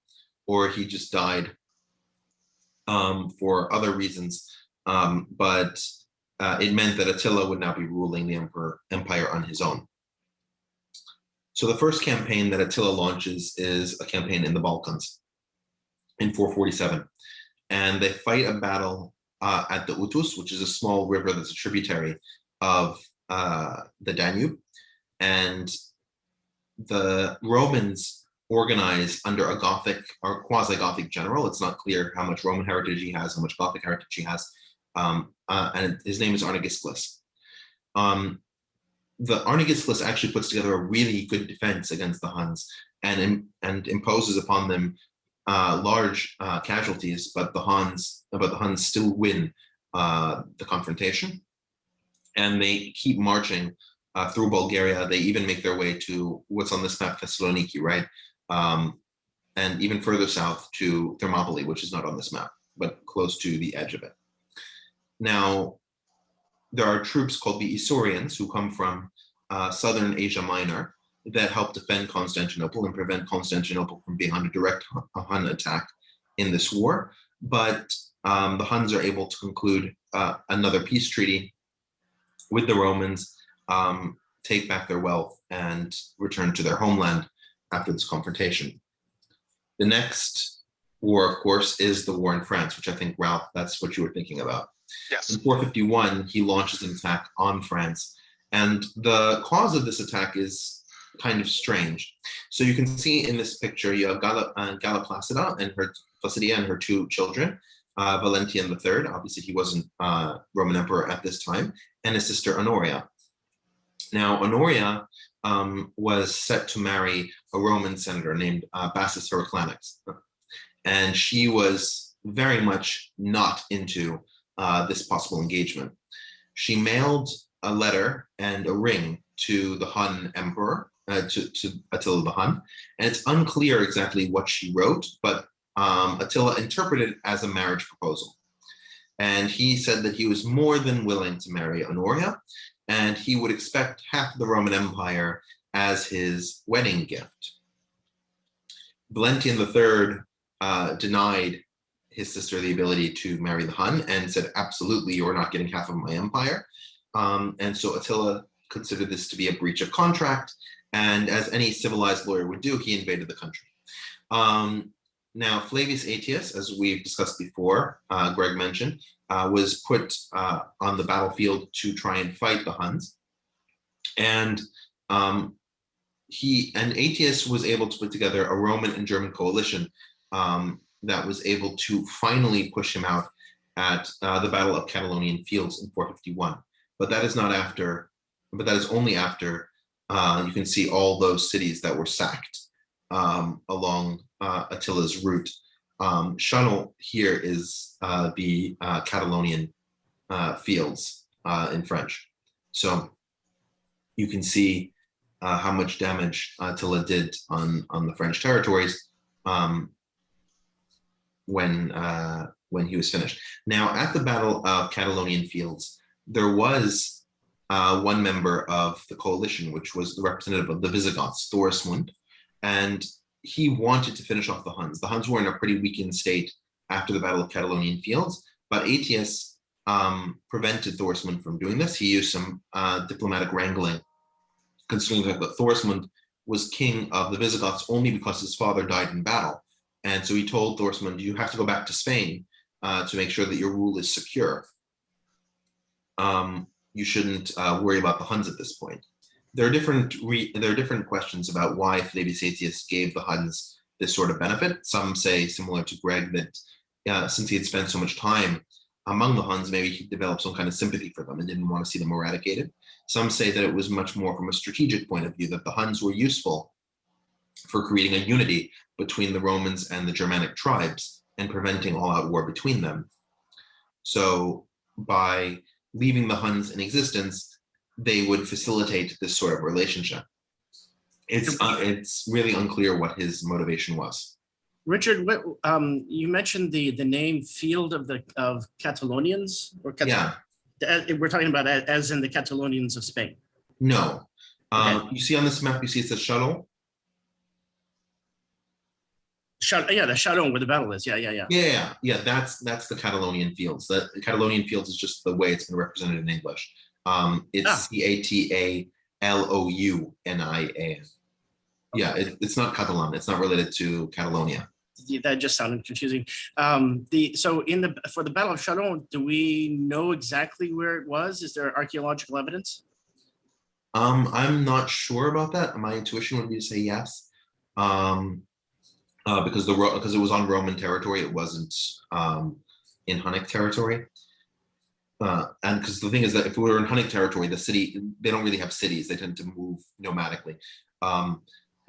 or he just died for other reasons, but it meant that Attila would now be ruling the empire on his own. So the first campaign that Attila launches is a campaign in the Balkans in 447. And they fight a battle at the Utus, which is a small river that's a tributary of the Danube. And the Romans organize under a Gothic or quasi-Gothic general. It's not clear how much Roman heritage he has, how much Gothic heritage he has. And his name is Arnegisclus. The Arnegisclus actually puts together a really good defense against the Huns and imposes upon them large casualties, but the Huns still win the confrontation, and they keep marching through Bulgaria. They even make their way to what's on this map, Thessaloniki, right? And even further south to Thermopylae, which is not on this map, but close to the edge of it. Now, there are troops called the Isaurians who come from southern Asia Minor that help defend Constantinople and prevent Constantinople from being under direct Hun attack in this war. But the Huns are able to conclude another peace treaty with the Romans, take back their wealth, and return to their homeland after this confrontation. The next war, of course, is the war in France, which I think, Ralph, that's what you were thinking about. Yes. In 451, he launches an attack on France. And the cause of this attack is kind of strange. So you can see in this picture, you have Galla Placida and her two children, Valentian III, obviously he wasn't Roman emperor at this time, and his sister Honoria. Now, Honoria was set to marry a Roman senator named Bassus Heraclanix. And she was very much not into this possible engagement. She mailed a letter and a ring to the Hun emperor, to Attila the Hun, and it's unclear exactly what she wrote, but Attila interpreted it as a marriage proposal. And he said that he was more than willing to marry Honoria, and he would expect half the Roman Empire as his wedding gift. Valentian III denied his sister the ability to marry the Hun and said, absolutely, you're not getting half of my empire. And so Attila considered this to be a breach of contract. And as any civilized lawyer would do, he invaded the country. Now, Flavius Aetius, as we've discussed before, Greg mentioned, was put on the battlefield to try and fight the Huns. And Aetius was able to put together a Roman and German coalition that was able to finally push him out at the Battle of Catalonian Fields in 451. But that is only after you can see all those cities that were sacked along Attila's route. Xiongnu here is the Catalonian fields in French. So you can see how much damage Attila did on the French territories when he was finished. Now, at the Battle of Catalonian Fields, there was one member of the coalition, which was the representative of the Visigoths, Thorismund, and he wanted to finish off the Huns. The Huns were in a pretty weakened state after the Battle of Catalaunian Fields, but Aetius prevented Thorismund from doing this. He used some diplomatic wrangling, considering that Thorismund was king of the Visigoths only because his father died in battle. And so he told Thorismund, you have to go back to Spain to make sure that your rule is secure. You shouldn't worry about the Huns at this point. There are different questions about why Flavius Aetius gave the Huns this sort of benefit. Some say, similar to Greg, that since he had spent so much time among the Huns, maybe he developed some kind of sympathy for them and didn't want to see them eradicated. Some say that it was much more from a strategic point of view, that the Huns were useful for creating a unity between the Romans and the Germanic tribes and preventing all-out war between them. So by leaving the Huns in existence, they would facilitate this sort of relationship. It's really unclear what his motivation was. Richard, what, you mentioned the name Field of Catalonians, or Yeah. We're talking about as in the Catalonians of Spain. No. Okay. You see on this map, you see it says Chalon? Yeah, the Chalon where the battle is. Yeah. That's the Catalonian Fields. The Catalonian Fields is just the way it's been represented in English. It's Catalounia. Yeah, it's not Catalan. It's not related to Catalonia. That just sounded confusing. For the Battle of Chalon, do we know exactly where it was? Is there archaeological evidence? I'm not sure about that. My intuition would be to say yes. Because it was on Roman territory, it wasn't in Hunnic territory. And because the thing is that if we were in Hunnic territory, they don't really have cities. They tend to move nomadically.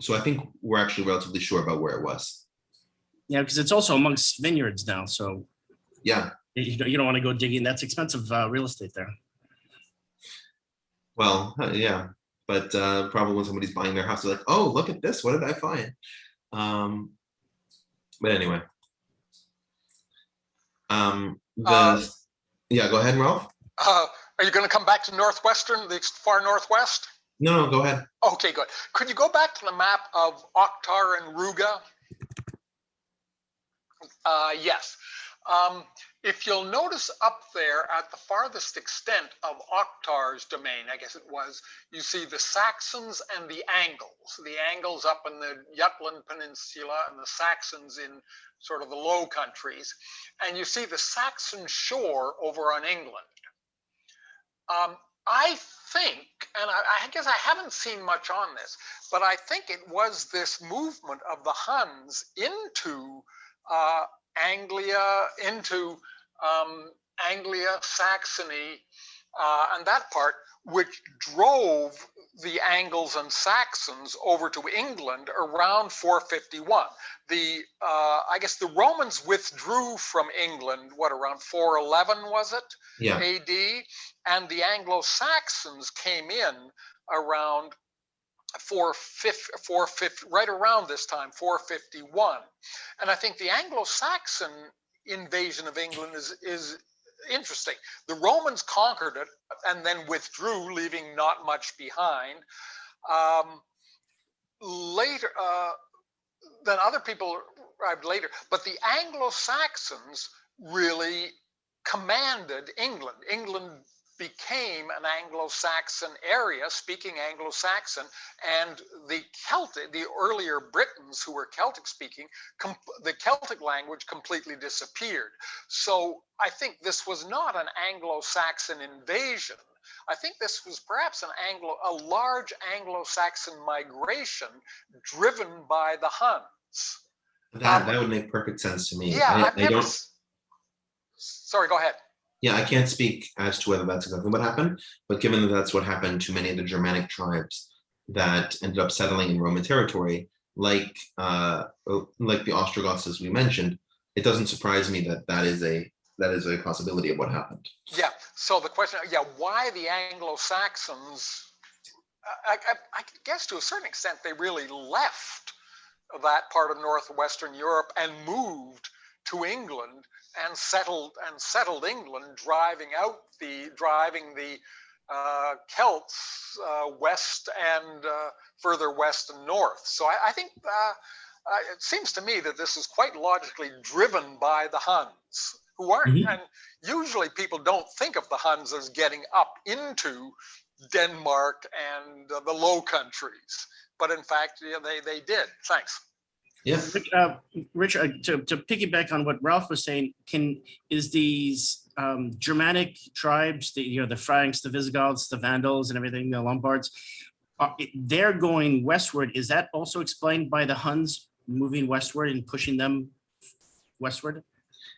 So I think we're actually relatively sure about where it was. Yeah, because it's also amongst vineyards now. So yeah, you don't want to go digging. That's expensive real estate there. Well, yeah, but probably when somebody's buying their house, they're like, "Oh, look at this! What did I find?" But anyway, yeah, go ahead, Ralph. Are you going to come back to the far northwest? No, go ahead. Okay, good. Could you go back to the map of Oktar and Ruga? Yes. If you'll notice up there at the farthest extent of Oktar's domain, I guess it was, you see the Saxons and the Angles. The Angles up in the Jutland Peninsula and the Saxons in sort of the Low Countries. And you see the Saxon shore over on England. I think, and I guess I haven't seen much on this, but I think it was this movement of the Huns into Anglia, Saxony, and that part, which drove the Angles and Saxons over to England around 451. I guess the Romans withdrew from England, around 411 was it? Yeah. AD, and the Anglo-Saxons came in around 450, right around this time, 451. And I think the Anglo-Saxon invasion of England is interesting. The Romans conquered it and then withdrew, leaving not much behind. Later, then other people arrived later, but the Anglo-Saxons really commanded England. England became an Anglo-Saxon area, speaking Anglo-Saxon, and the earlier Britons who were Celtic speaking, the Celtic language completely disappeared. So I think this was not an Anglo-Saxon invasion. I think this was perhaps a large Anglo-Saxon migration driven by the Huns. That would make perfect sense to me. Yeah, I don't. Sorry, go ahead. Yeah, I can't speak as to whether that's exactly what happened, but given that that's what happened to many of the Germanic tribes that ended up settling in Roman territory, like the Ostrogoths, as we mentioned, it doesn't surprise me that is a possibility of what happened. Yeah. So the question, why the Anglo-Saxons? I guess to a certain extent they really left that part of northwestern Europe and moved to England and settled England, driving the Celts west and further west and north. So I think it seems to me that this is quite logically driven by the Huns, who aren't, Mhm. and usually people don't think of the Huns as getting up into Denmark and the Low Countries, but in fact, yeah, they did. Thanks. Yeah. Rich, to piggyback on what Ralph was saying, is these Germanic tribes, the Franks, the Visigoths, the Vandals, and everything, the Lombards, they're going westward. Is that also explained by the Huns moving westward and pushing them westward?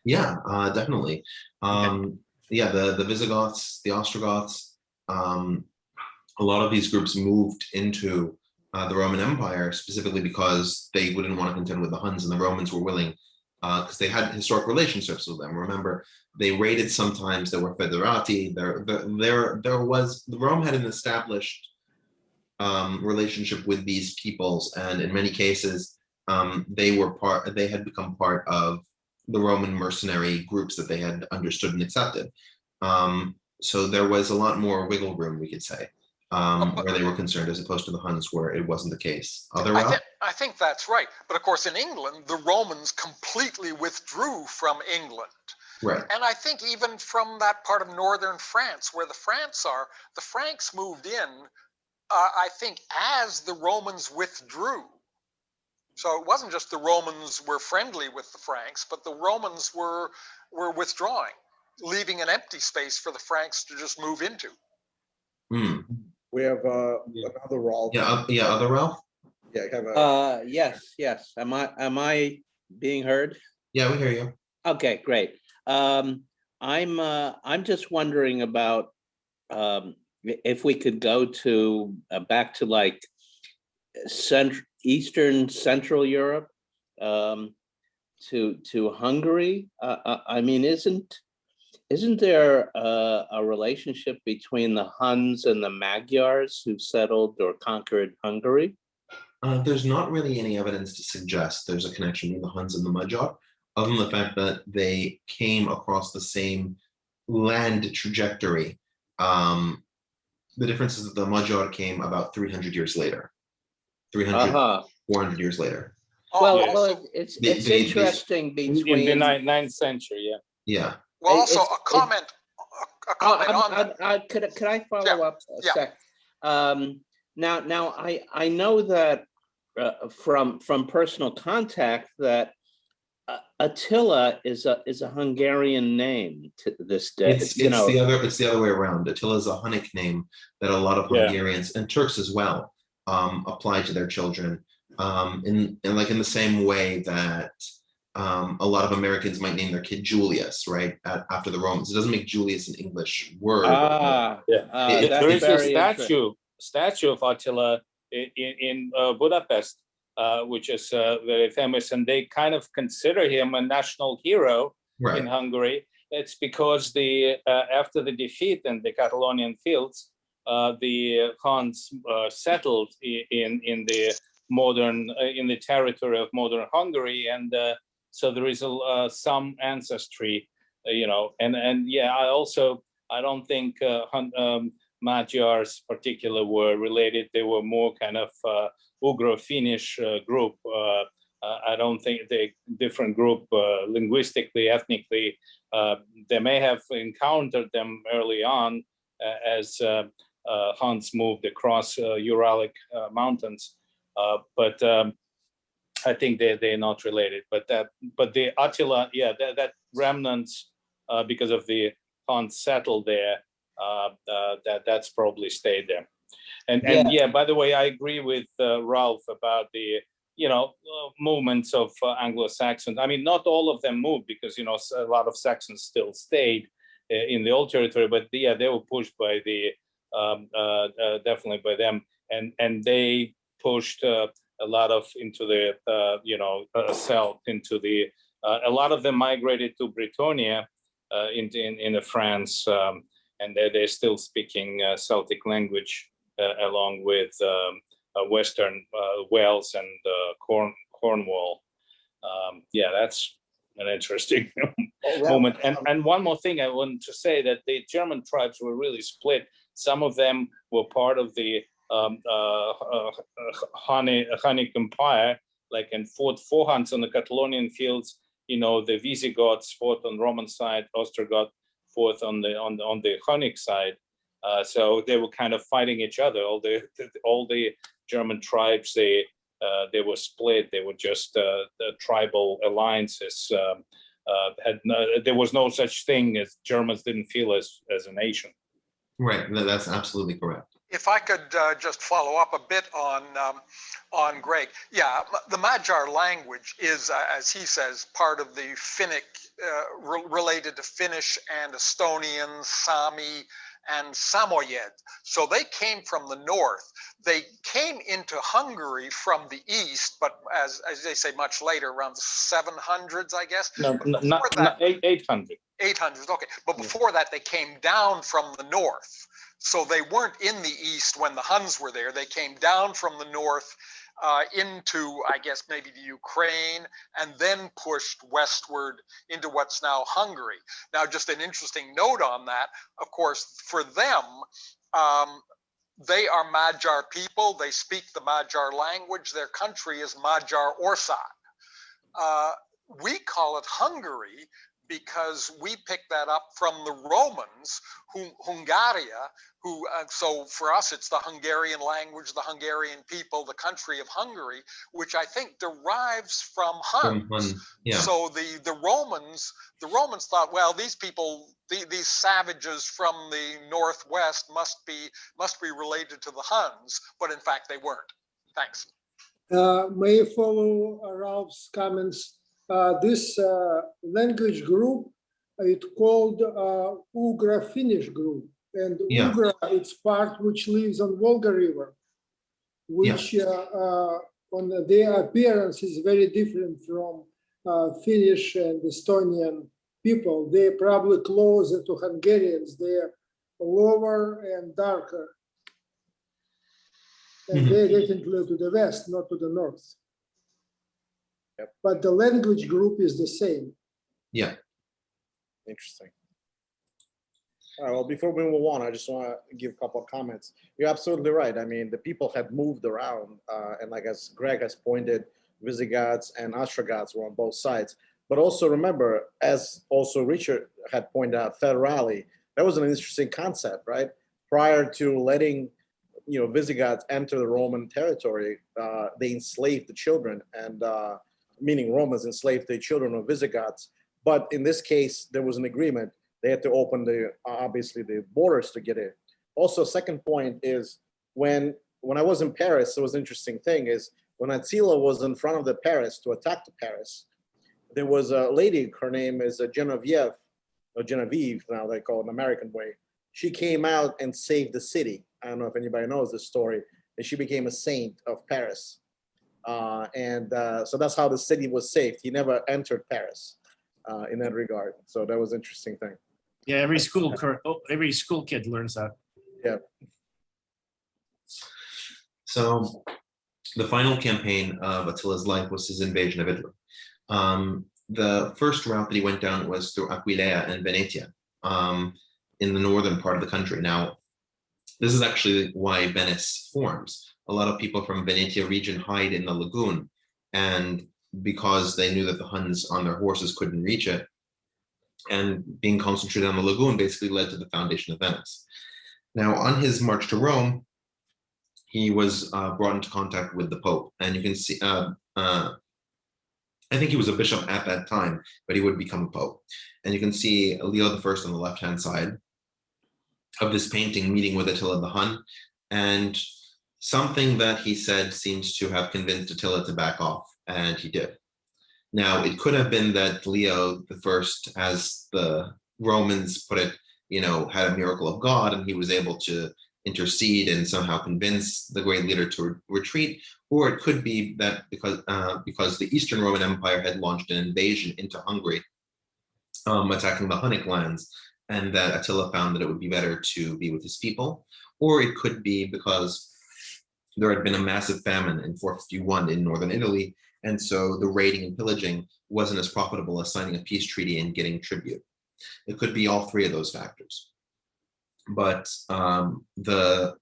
Yeah, definitely. Yeah, the Visigoths, the Ostrogoths, a lot of these groups moved into the Roman Empire specifically because they wouldn't want to contend with the Huns, and the Romans were willing, because they had historic relationships with them. Remember, they raided sometimes. There were federati. Rome had an established relationship with these peoples, and in many cases, they had become part of the Roman mercenary groups that they had understood and accepted. So there was a lot more wiggle room, we could say, where they were concerned, as opposed to the Huns, where it wasn't the case. I think that's right. But of course, in England, the Romans completely withdrew from England. Right. And I think even from that part of northern France, where the Franks moved in, I think, as the Romans withdrew. So it wasn't just the Romans were friendly with the Franks, but the Romans were withdrawing, leaving an empty space for the Franks to just move into. Hmm. We have another Ralph. Yeah, other Ralph? Yeah, I have Yes. Am I being heard? Yeah, we hear you. Okay, great. I'm just wondering about if we could go to back to like Eastern Central Europe, to Hungary. I mean, isn't there a relationship between the Huns and the Magyars who settled or conquered Hungary? There's not really any evidence to suggest there's a connection with the Huns and the Magyar, other than the fact that they came across the same land trajectory. The difference is that the Magyar came about 300 years later. 300, 400 years later. Well, Also, well, it's interesting between in the 9th century. Yeah. Yeah. well, also it's- a comment on that. Could I follow up a yeah. sec? Now I know that from personal contact that Attila is a Hungarian name to this day. It's the other way around. Attila is a Hunnic name that a lot of Hungarians and Turks as well apply to their children, in the same way that a lot of Americans might name their kid Julius, right, after the Romans. It doesn't make Julius an English word. There is a statue of Attila in Budapest, which is very famous, and they kind of consider him a national hero in Hungary. It's because after the defeat in the Catalonian fields, the Huns settled in the territory of modern Hungary, and so there is some ancestry, and yeah, I don't think Magyars particular were related. They were more kind of Ugro-Finnish group. I don't think they different group linguistically, ethnically. They may have encountered them early on as Huns moved across Uralic mountains, but I think they're not related. But the Attila, that remnants because of the Huns settled there. That's probably stayed there. And yeah, by the way, I agree with Ralph about the movements of Anglo-Saxons. I mean, not all of them moved because a lot of Saxons still stayed in the old territory, but they were pushed by definitely by them, and they pushed a lot of into the south into the. A lot of them migrated to Britannia, in France, and they're still speaking Celtic language along with Western Wales and Cornwall. That's an interesting moment. And one more thing I wanted to say, that the German tribes were really split. Some of them were part of the Hunnic Empire, like and fought Four Huns on the Catalonian fields. The Visigoths fought on Roman side, Ostrogoth fought on the Hunnic side. So they were kind of fighting each other. All the German tribes, they were split. They were just the tribal alliances. There was no such thing as Germans didn't feel as a nation. Right, that's absolutely correct. If I could just follow up a bit on Greg, yeah, the Magyar language is, as he says, part of the Finnic, related to Finnish and Estonian, Sami, and Samoyed. So they came from the north. They came into Hungary from the east, but as they say much later, around the 700s, I guess. No, not 800. 800s, okay. But before that, they came down from the north. So they weren't in the east when the Huns were there. They came down from the north into, I guess, maybe the Ukraine, and then pushed westward into what's now Hungary. Now, just an interesting note on that, of course, for them, they are Magyar people. They speak the Magyar language. Their country is Magyar Ország. We call it Hungary because we picked that up from the Romans, Hungaria, so for us, it's the Hungarian language, the Hungarian people, the country of Hungary, which I think derives from Huns. Yeah. So the Romans thought, well, these people, these savages from the Northwest must be related to the Huns, but in fact they weren't. Thanks. May I follow Ralph's comments? This language group, it's called Ugra Finnish group, and Yeah. Ugra, it's part which lives on Volga River, which on their appearance is very different from Finnish and Estonian people. They're probably closer to Hungarians. They're lower and darker, and they're definitely to the west, not to the north. Yep. But the language group is the same. Yeah. Interesting. All right, well, before we move on, I just want to give a couple of comments. You're absolutely right. I mean, the people had moved around, and like as Greg has pointed, Visigoths and Ostrogoths were on both sides. But also remember, as also Richard had pointed out, federally, that was an interesting concept, right? Prior to letting Visigoths enter the Roman territory, they enslaved the children, and meaning Romans enslaved the children of Visigoths. But in this case, there was an agreement. They had to open obviously the borders to get in. Also, second point is when I was in Paris, there was an interesting thing is when Attila was in front of the Paris to attack the Paris, there was a lady, her name is Genevieve, or Genevieve, now they call it an American way. She came out and saved the city. I don't know if anybody knows this story, and she became a saint of Paris. So that's how the city was saved. He never entered Paris in that regard. So that was an interesting thing. Yeah, every school kid learns that. Yeah. So the final campaign of Attila's life was his invasion of Italy. The first route that he went down was through Aquileia and Venetia in the northern part of the country. Now, this is actually why Venice forms. A lot of people from Venetia region hide in the lagoon, and because they knew that the Huns on their horses couldn't reach it, and being concentrated on the lagoon basically led to the foundation of Venice. Now, on his march to Rome, he was brought into contact with the Pope, and you can see, I think he was a bishop at that time, but he would become a Pope. And you can see Leo I on the left-hand side of this painting meeting with Attila the Hun, and something that he said seems to have convinced Attila to back off, and he did. Now, it could have been that Leo I, as the Romans put it, had a miracle of God, and he was able to intercede and somehow convince the great leader to retreat, or it could be that because the Eastern Roman Empire had launched an invasion into Hungary, attacking the Hunnic lands, and that Attila found that it would be better to be with his people, or it could be because there had been a massive famine in 451 in northern Italy, and so the raiding and pillaging wasn't as profitable as signing a peace treaty and getting tribute. It could be all three of those factors. But the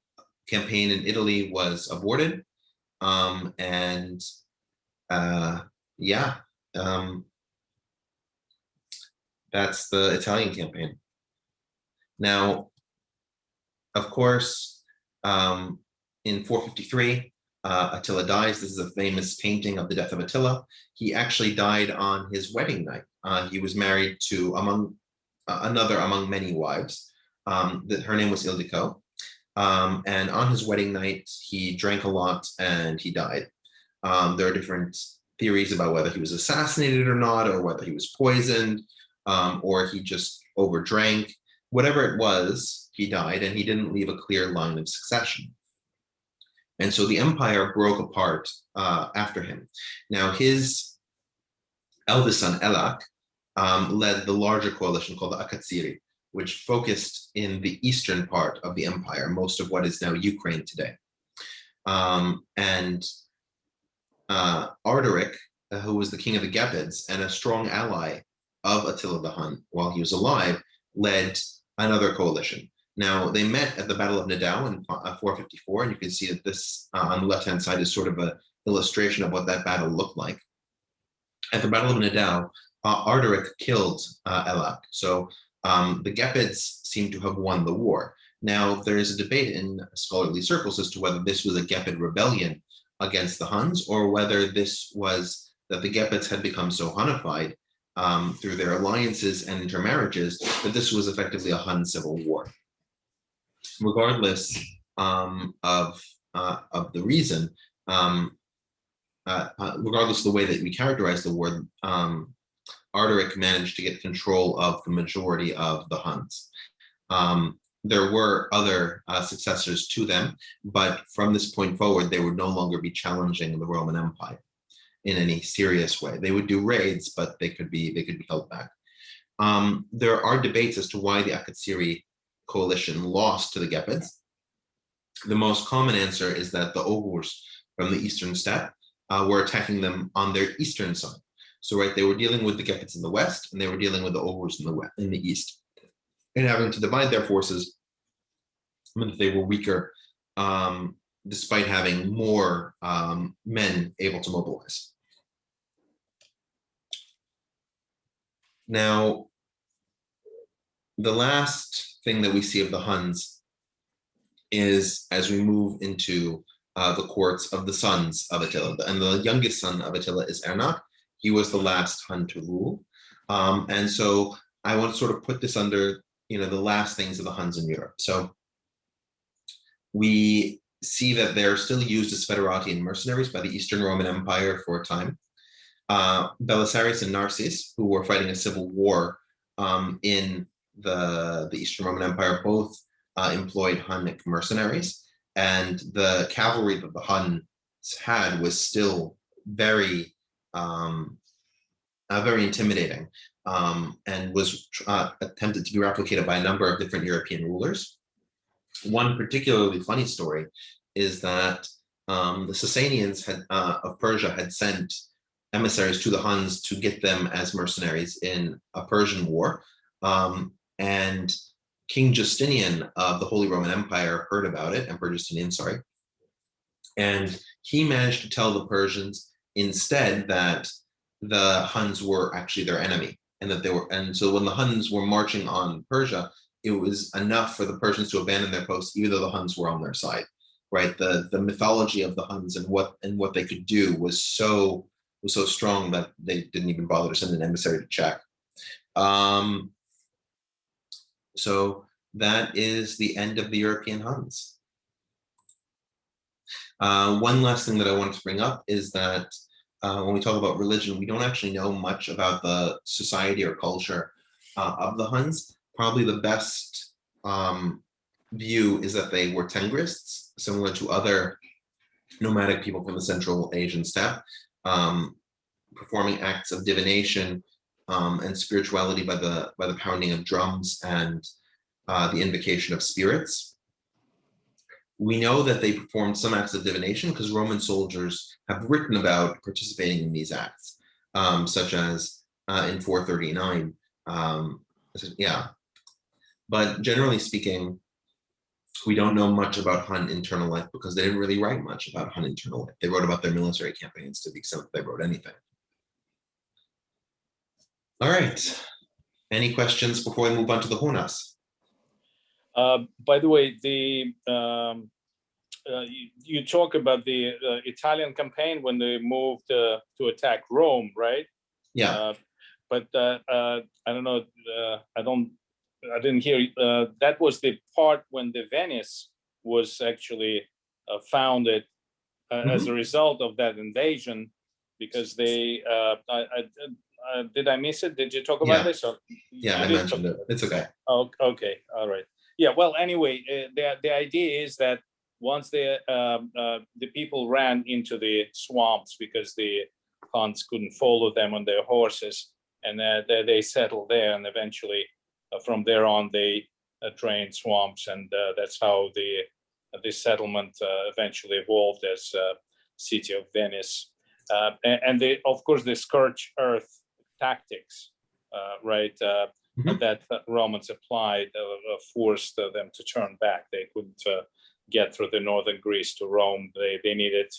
campaign in Italy was aborted, and Yeah, that's the Italian campaign. Now, of course, in 453, Attila dies. This is a famous painting of the death of Attila. He actually died on his wedding night. He was married to another among many wives. Her name was Ildiko. And on his wedding night, he drank a lot and he died. There are different theories about whether he was assassinated or not, or whether he was poisoned, or he just overdrank. Whatever it was, he died, and he didn't leave a clear line of succession. And so the empire broke apart after him. Now, his eldest son, Elak, led the larger coalition called the Akatsiri, which focused in the eastern part of the empire, most of what is now Ukraine today. And Ardaric, who was the king of the Gepids and a strong ally of Attila the Hun while he was alive, led another coalition. Now, they met at the Battle of Nidau in 454, and you can see that this on the left-hand side is sort of an illustration of what that battle looked like. At the Battle of Nidau, Ardaric killed Elak, so the Gepids seem to have won the war. Now, there is a debate in scholarly circles as to whether this was a Gepid rebellion against the Huns, or whether this was that the Gepids had become so Hunified through their alliances and intermarriages that this was effectively a Hun civil war. Regardless of the reason, regardless of the way that we characterize the war, Ardaric managed to get control of the majority of the Huns. There were other successors to them, but from this point forward, they would no longer be challenging the Roman Empire in any serious way. They would do raids, but they could be held back. There are debates as to why the Akatsiri coalition lost to the Gepids. The most common answer is that the Oghurs from the eastern steppe were attacking them on their eastern side. So, right, they were dealing with the Gepids in the west, and they were dealing with the Oghurs in the east, and having to divide their forces meant that they were weaker, despite having more men able to mobilize. Now, the last thing that we see of the Huns is as we move into the courts of the sons of Attila, and the youngest son of Attila is Ernak. He was the last Hun to rule, and so I want to sort of put this under, the last things of the Huns in Europe. So we see that they're still used as federati and mercenaries by the Eastern Roman Empire for a time. Belisarius and Narses, who were fighting a civil war in the Eastern Roman Empire, both employed Hunnic mercenaries, and the cavalry that the Huns had was still very intimidating, and was attempted to be replicated by a number of different European rulers. One particularly funny story is that the Sassanians of Persia had sent emissaries to the Huns to get them as mercenaries in a Persian war. And King Justinian of the Holy Roman Empire heard about it, Emperor Justinian, sorry. And he managed to tell the Persians instead that the Huns were actually their enemy, and so when the Huns were marching on Persia, it was enough for the Persians to abandon their posts, even though the Huns were on their side, right? The mythology of the Huns and what they could do was so strong that they didn't even bother to send an emissary to check. So that is the end of the European Huns. One last thing that I wanted to bring up is that when we talk about religion, we don't actually know much about the society or culture of the Huns. Probably the best view is that they were Tengrists, similar to other nomadic people from the Central Asian steppe, performing acts of divination and spirituality by the pounding of drums and the invocation of spirits. We know that they performed some acts of divination because Roman soldiers have written about participating in these acts, such as in 439. But generally speaking, We don't know much about Hun internal life because they didn't really write much about Hun internal life. They wrote about their military campaigns to the extent that they wrote anything. All right. Any questions before we move on to the Hunas? By the way, you talk about the Italian campaign when they moved to attack Rome, right? Yeah. But I don't know. I didn't hear. That was the part when the Venice was actually founded as a result of that invasion, because they. Did I miss it? Did you talk about this? Or yeah, I mentioned it. It's okay. Oh, okay. All right. Yeah. Well, anyway, the idea is that once the people ran into the swamps because the Huns couldn't follow them on their horses, and they settled there, and eventually from there on they drained swamps, and that's how this settlement eventually evolved as city of Venice, and of course the scorched earth tactics, right? That Romans applied forced them to turn back. They couldn't get through the northern Greece to Rome. They needed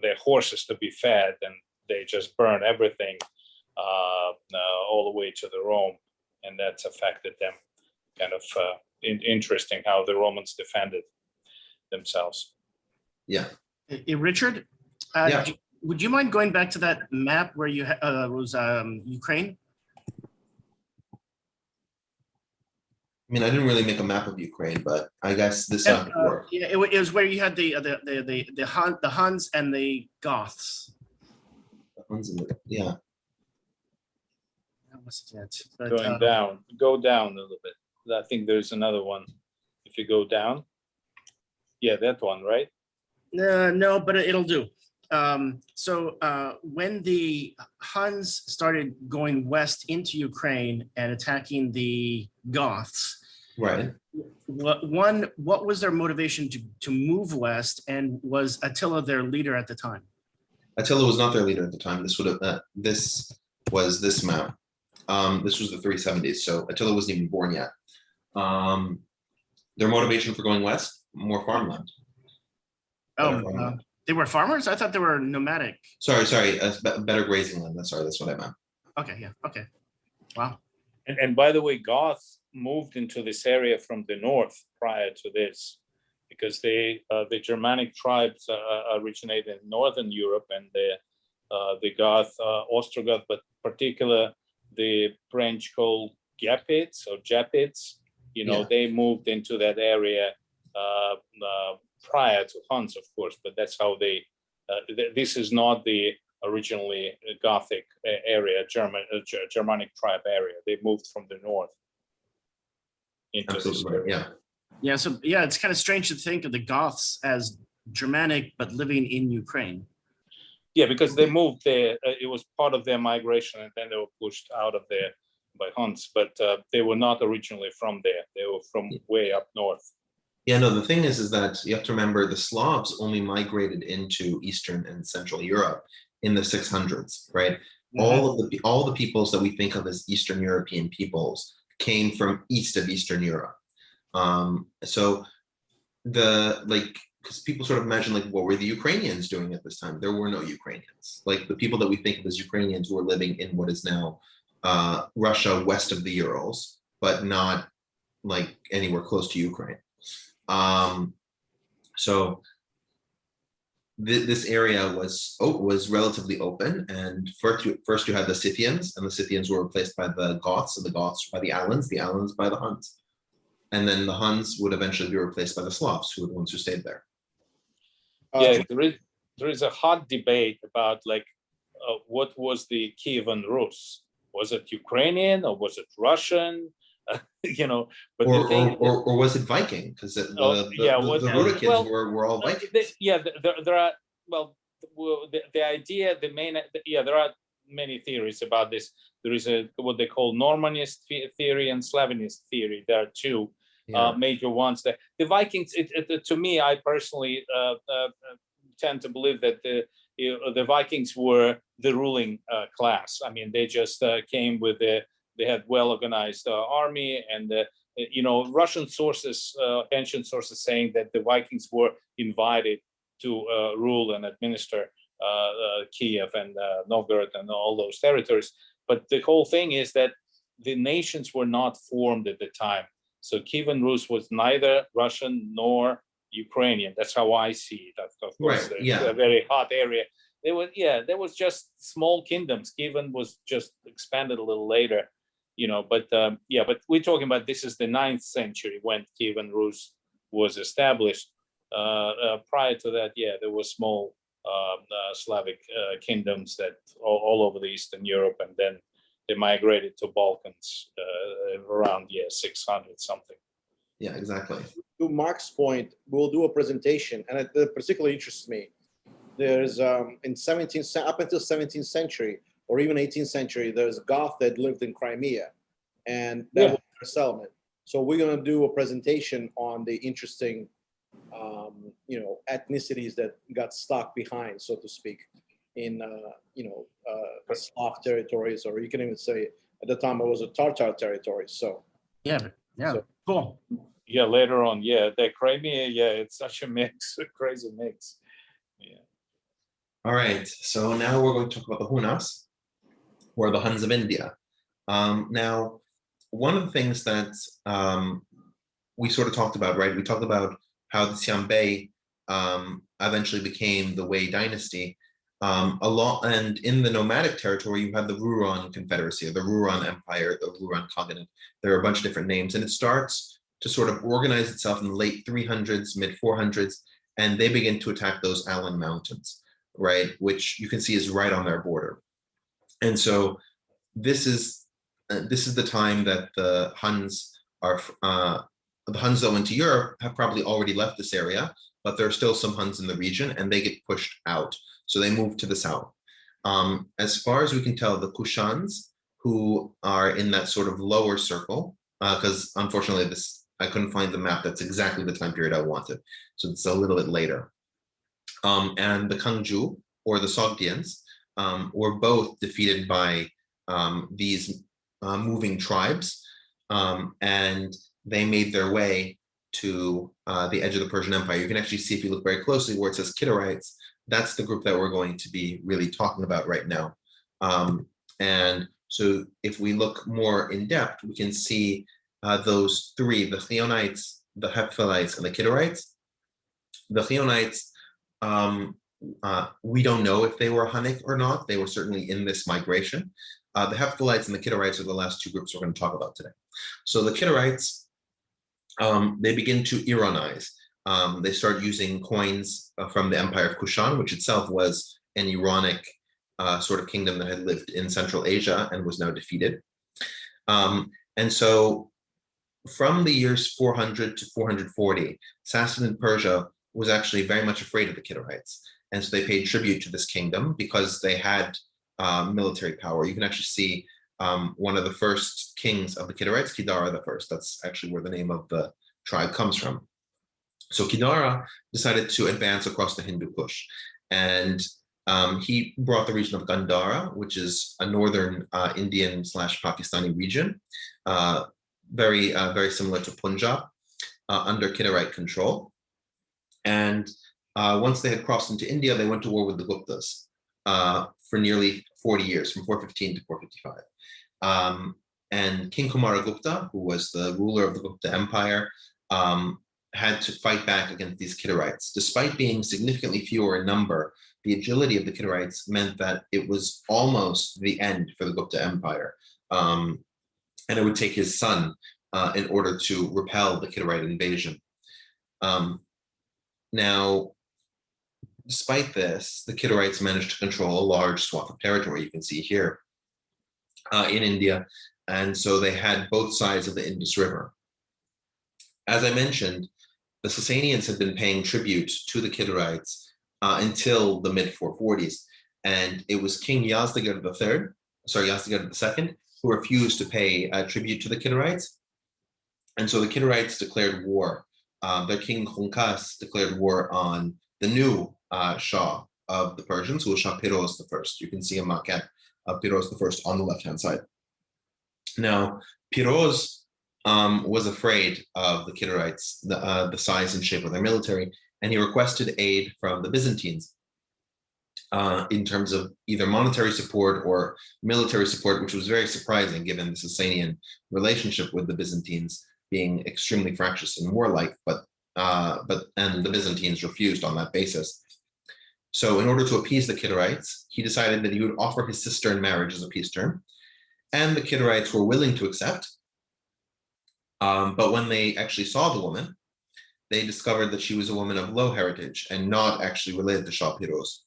their horses to be fed, and they just burned everything all the way to the Rome, and that's affected them. Kind of interesting how the Romans defended themselves. Yeah. Hey, Richard, Yeah. would you mind going back to that map where you was Ukraine? I mean, I didn't really make a map of Ukraine, but I guess this map would work. Yeah, it was where you had the Huns and the Goths. Yeah. That was it. But, Going down, go down a little bit. I think there's another one. If you go down, yeah, that one, right? No, but it'll do. So when the Huns started going west into Ukraine and attacking the Goths, right? What was their motivation to move west, and was Attila their leader at the time? Attila was not their leader at the time. This was this map. This was the 370s, so Attila wasn't even born yet. Their motivation for going west, more farmland. They were farmers? I thought they were nomadic. Sorry, better grazing land. That's what I meant. Okay, yeah, okay. Wow. And by the way, Goths moved into this area from the north prior to this, because the Germanic tribes originated in northern Europe, and the Goth, Ostrogoth, but particular the branch called Gepids or Gepids, they moved into that area prior to Huns, of course, but that's how they, this is not the originally Gothic area, Germanic tribe area. They moved from the north into this area. Yeah. Yeah, so yeah, it's kind of strange to think of the Goths as Germanic, but living in Ukraine. Yeah, because they moved there. It was part of their migration, and then they were pushed out of there by Huns, but they were not originally from there. They were from way up north. Yeah, no, the thing is that you have to remember the Slavs only migrated into Eastern and Central Europe in the 600s, right? Mm-hmm. All the peoples that we think of as Eastern European peoples came from east of Eastern Europe. So because people sort of imagine what were the Ukrainians doing at this time? There were no Ukrainians. Like the people that we think of as Ukrainians were living in what is now Russia west of the Urals, but not like anywhere close to Ukraine. So this area was relatively open, and first you had the Scythians, and the Scythians were replaced by the Goths, and the Goths by the Alans by the Huns, and then the Huns would eventually be replaced by the Slavs, who were the ones who stayed there. Yeah, there is a hot debate about what was the Kievan Rus? Was it Ukrainian or was it Russian? But or was it Viking? Because the Rudakids were all Vikings. There are the idea, there are many theories about this. There is what they call Normanist theory and Slavinist theory. There are two major ones. The Vikings, to me, I personally tend to believe that the Vikings were the ruling class. I mean, they just came with they had well-organized army, and Russian sources, ancient sources saying that the Vikings were invited to rule and administer Kiev and Novgorod and all those territories. But the whole thing is that the nations were not formed at the time. So Kievan Rus was neither Russian nor Ukrainian. That's how I see it. Of course, Right, yeah. a very hot area. There was just small kingdoms. Kievan was just expanded a little later, but we're talking about this is the 9th century when Kievan Rus was established. Prior to that, there were small Slavic kingdoms that all over the Eastern Europe, and then they migrated to Balkans around 600 something. Yeah, exactly. To Mark's point, we'll do a presentation, and it particularly interests me. There's up until 17th century or even 18th century, there's Goth that lived in Crimea, and that was their settlement. So we're going to do a presentation on the interesting, ethnicities that got stuck behind, so to speak, in Slav territories, or you can even say at the time it was a Tartar territory. So cool. Yeah, later on, the Crimea, it's such a mix, a crazy mix. Yeah. All right, so now we're going to talk about the Hunas, or the Huns of India. Now, one of the things that we sort of talked about, right? We talked about how the Xianbei eventually became the Wei dynasty. And in the nomadic territory, you have the Rouran Confederacy, or the Rouran Empire, the Rouran Cognate. There are a bunch of different names, and it starts to sort of organize itself in the late 300s, mid 400s, and they begin to attack those Alan Mountains, right? Which you can see is right on their border. And so this is the time that the Huns that went to Europe have probably already left this area, but there are still some Huns in the region, and they get pushed out. So they move to the south. As far as we can tell, the Kushans, who are in that sort of lower circle, because unfortunately I couldn't find the map that's exactly the time period I wanted. So it's a little bit later. And the Kangju, or the Sogdians, were both defeated by these moving tribes, and they made their way to the edge of the Persian Empire. You can actually see, if you look very closely, where it says Kidarites, that's the group that we're going to be really talking about right now. And so if we look more in depth, we can see those three, the Xiongnites, the Hephthalites, and the Kidarites. The Xiongnites, we don't know if they were Hunnic or not. They were certainly in this migration. The Hephthalites and the Kidarites are the last two groups we're going to talk about today. So the Kidarites, they begin to Iranize. They start using coins from the Empire of Kushan, which itself was an Iranic sort of kingdom that had lived in Central Asia and was now defeated. And so from the years 400 to 440, Sassanid Persia was actually very much afraid of the Kidarites. And so they paid tribute to this kingdom because they had military power. You can actually see one of the first kings of the Kidarites, Kidara the First. That's actually where the name of the tribe comes from. So Kidara decided to advance across the Hindu Kush, and he brought the region of Gandhara, which is a northern Indian/Pakistani region, very similar to Punjab, under Kidarite control. And once they had crossed into India, they went to war with the Guptas for nearly 40 years, from 415 to 455. And King Kumaragupta, who was the ruler of the Gupta Empire, had to fight back against these Kidarites. Despite being significantly fewer in number, the agility of the Kidarites meant that it was almost the end for the Gupta Empire. And it would take his son in order to repel the Kidarite invasion. Now, despite this, the Kidarites managed to control a large swath of territory, you can see here, in India. And so they had both sides of the Indus River. As I mentioned, the Sassanians had been paying tribute to the Kidarites until the mid-440s. And it was King Yazdegerd II, who refused to pay tribute to the Kidarites. And so the Kidarites declared war. Their king Hunas declared war on the new Shah of the Persians, who was Shah Piroz I. You can see a maquette of Piroz I on the left-hand side. Now, Piroz was afraid of the Kidarites, the size and shape of their military, and he requested aid from the Byzantines in terms of either monetary support or military support, which was very surprising given the Sassanian relationship with the Byzantines being extremely fractious and warlike, and the Byzantines refused on that basis. So in order to appease the Kidarites, he decided that he would offer his sister in marriage as a peace term, and the Kidarites were willing to accept. But when they actually saw the woman, they discovered that she was a woman of low heritage and not actually related to Shah Piroz.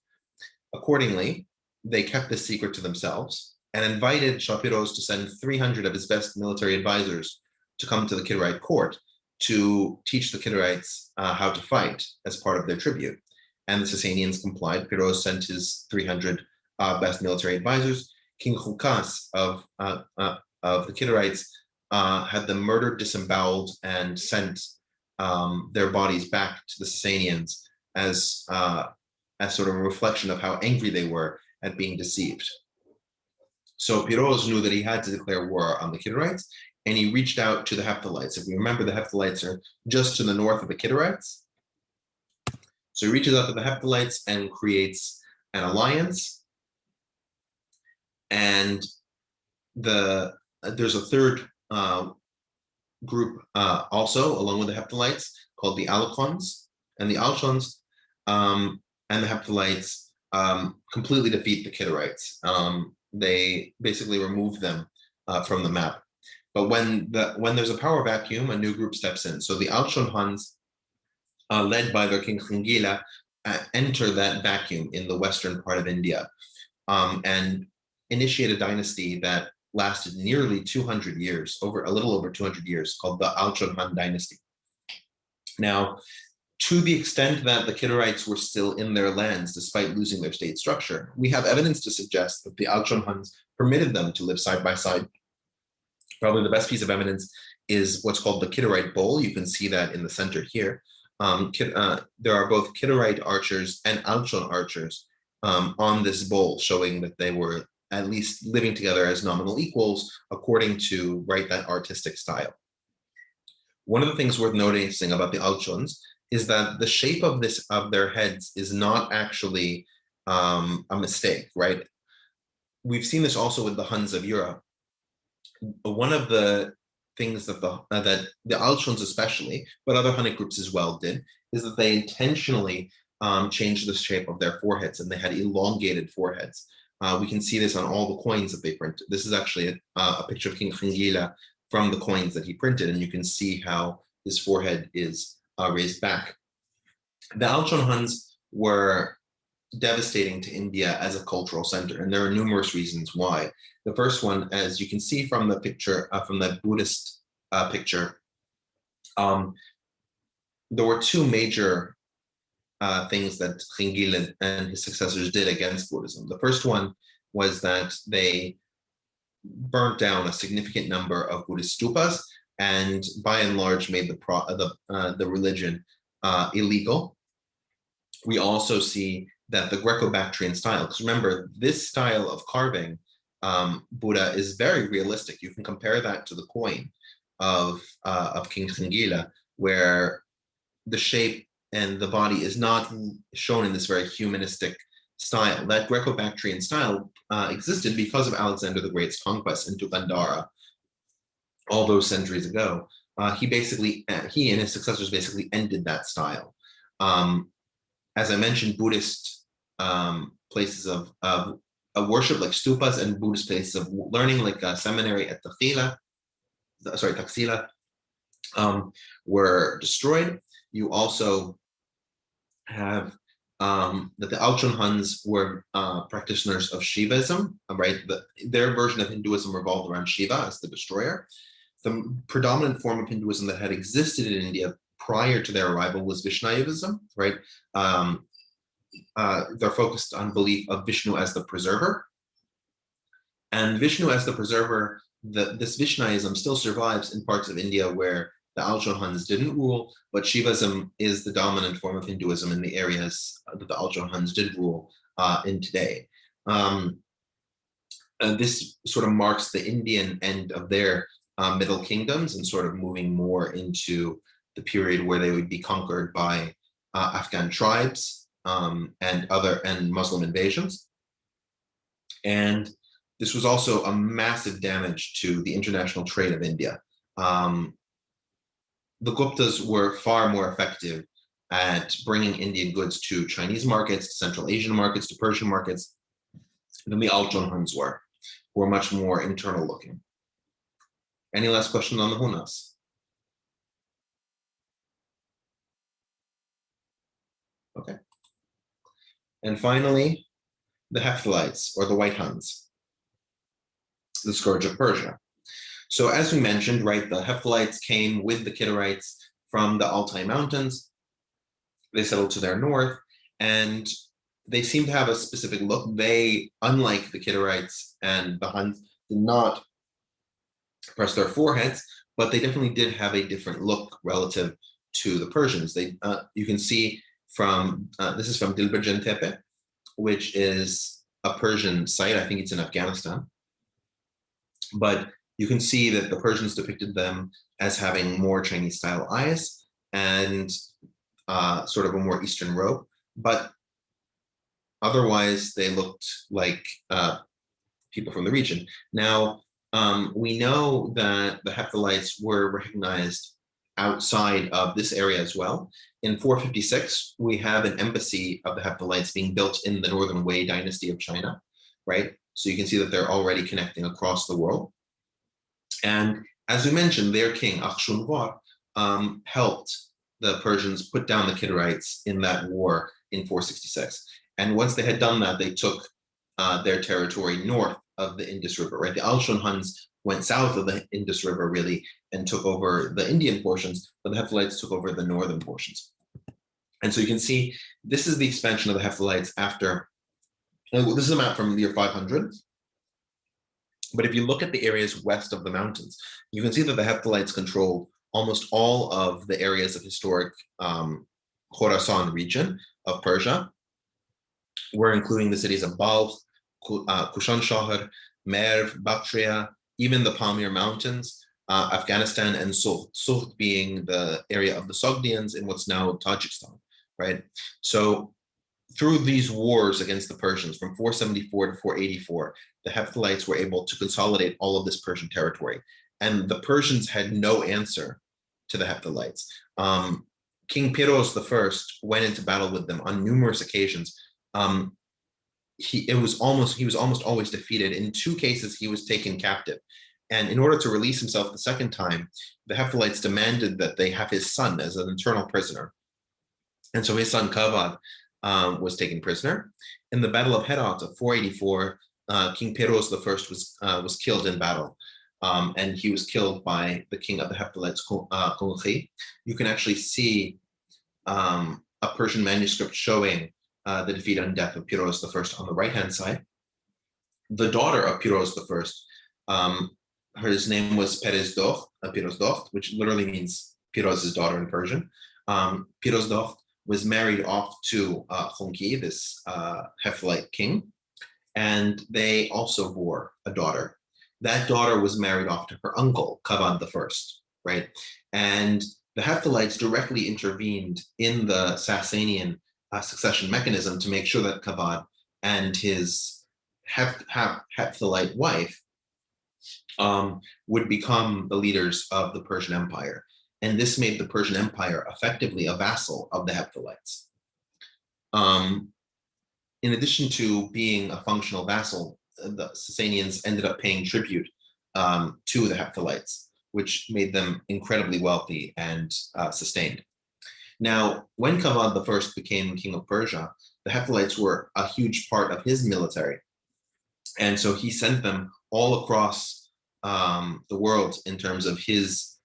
Accordingly, they kept this secret to themselves and invited Shah Piroz to send 300 of his best military advisors to come to the Kidarite court to teach the Kidarites how to fight as part of their tribute. And the Sassanians complied. Piroz sent his 300 best military advisors. King Hunas of the Kidarites had them murdered, disemboweled, and sent their bodies back to the Sassanians as sort of a reflection of how angry they were at being deceived. So Piroz knew that he had to declare war on the Kidarites, and he reached out to the Hephthalites. If you remember, the Hephthalites are just to the north of the Kidarites. So he reaches out to the Hephthalites and creates an alliance. And there's a third group also, along with the Hephthalites, called the Alchons. And the Alchons and the Hephthalites completely defeat the Kidarites. They basically remove them from the map. But when there's a power vacuum, a new group steps in. So the Alchon Huns, led by their king Khingila, enter that vacuum in the western part of India and initiate a dynasty that lasted nearly 200 years, a little over 200 years, called the Alchon Han dynasty. Now, to the extent that the Kidarites were still in their lands despite losing their state structure, we have evidence to suggest that the Alchon Huns permitted them to live side by side. Probably the best piece of evidence is what's called the Kidarite bowl. You can see that in the center here. There are both Kidarite archers and Alchon archers on this bowl, showing that they were at least living together as nominal equals according to that artistic style. One of the things worth noticing about the Alchons is that the shape of their heads is not actually a mistake, right? We've seen this also with the Huns of Europe. One of the things that the Alchons especially, but other Hunnic groups as well did, is that they intentionally changed the shape of their foreheads, and they had elongated foreheads. We can see this on all the coins that they printed. This is actually a picture of King Khingila from the coins that he printed, and you can see how his forehead is raised back. The Alchon Huns were devastating to India as a cultural center, and there are numerous reasons why. The first one, as you can see from the picture, from the Buddhist picture, there were two major things that Khingila and his successors did against Buddhism. The first one was that they burnt down a significant number of Buddhist stupas and by and large made the religion illegal. We also see that the Greco-Bactrian style, because remember, this style of carving Buddha is very realistic. You can compare that to the coin of King Khingila, where the shape and the body is not shown in this very humanistic style. That Greco-Bactrian style existed because of Alexander the Great's conquest into Gandhara all those centuries ago. He and his successors basically ended that style. As I mentioned, Buddhist places of worship like stupas and Buddhist places of learning like a seminary at Taxila were destroyed. You also have that the Alchon Huns were practitioners of Shivaism, right? Their version of Hinduism revolved around Shiva as the destroyer. The predominant form of Hinduism that had existed in India prior to their arrival was Vaishnavism, right? They're focused on belief of Vishnu as the preserver. And Vishnu as the preserver, this Vaishnavism still survives in parts of India where the Alchon Huns didn't rule, but Shivaism is the dominant form of Hinduism in the areas that the Alchon Huns did rule in today. This sort of marks the Indian end of their middle kingdoms and sort of moving more into the period where they would be conquered by Afghan tribes and Muslim invasions. And this was also a massive damage to the international trade of India. The Guptas were far more effective at bringing Indian goods to Chinese markets, to Central Asian markets, to Persian markets than the Huns were much more internal looking. Any last questions on the Hunas? Okay. And finally, the Hephthalites, or the White Huns, the Scourge of Persia. So as we mentioned, right, the Hephthalites came with the Kittites from the Altai Mountains. They settled to their north, and they seem to have a specific look. They, unlike the Kittites and the Huns, did not press their foreheads, but they definitely did have a different look relative to the Persians. You can see from, this is from Dilbergen Tepe, which is a Persian site. I think it's in Afghanistan. But you can see that the Persians depicted them as having more Chinese-style eyes and sort of a more Eastern robe. But otherwise, they looked like people from the region. Now, we know that the Hephthalites were recognized outside of this area as well. In 456, we have an embassy of the Hephthalites being built in the Northern Wei dynasty of China, right? So you can see that they're already connecting across the world. And as we mentioned, their king, Xiongnu, helped the Persians put down the Kittites in that war in 466. And once they had done that, they took their territory north of the Indus River, right? The Huns went south of the Indus River, really, and took over the Indian portions, but the Hephthalites took over the northern portions. And so you can see, this is the expansion of the Hephthalites after, this is a map from the year 500. But if you look at the areas west of the mountains, you can see that the Hephthalites controlled almost all of the areas of historic Khorasan region of Persia. We're including the cities of Balkh, Kushan-Shahr, Merv, Bactria, even the Pamir Mountains, Afghanistan, and Sugd being the area of the Sogdians in what's now Tajikistan, right? So through these wars against the Persians from 474 to 484, the Hephthalites were able to consolidate all of this Persian territory. And the Persians had no answer to the Hephthalites. King Piros I went into battle with them on numerous occasions. He was almost always defeated. In 2 cases, he was taken captive. And in order to release himself the second time, the Hephthalites demanded that they have his son as an internal prisoner. And so his son Kavad was taken prisoner. In the Battle of Herat of 484, King Piros I was killed in battle. And he was killed by the king of the Hephthalites, Thie. You can actually see a Persian manuscript showing the defeat and death of Piros I on the right-hand side. The daughter of Piros I, her name was Pirosdokht, which literally means Piros's daughter in Persian. Pirosdokht was married off to Khonki, this Hephthalite king, and they also bore a daughter. That daughter was married off to her uncle, Kavad I, right? And the Hephthalites directly intervened in the Sassanian succession mechanism to make sure that Kavad and his Hephthalite wife would become the leaders of the Persian Empire. And this made the Persian Empire effectively a vassal of the Hephthalites. In addition to being a functional vassal, the Sassanians ended up paying tribute to the Hephthalites, which made them incredibly wealthy and sustained. Now, when Kavad I became king of Persia, the Hephthalites were a huge part of his military. And so he sent them all across the world in terms of his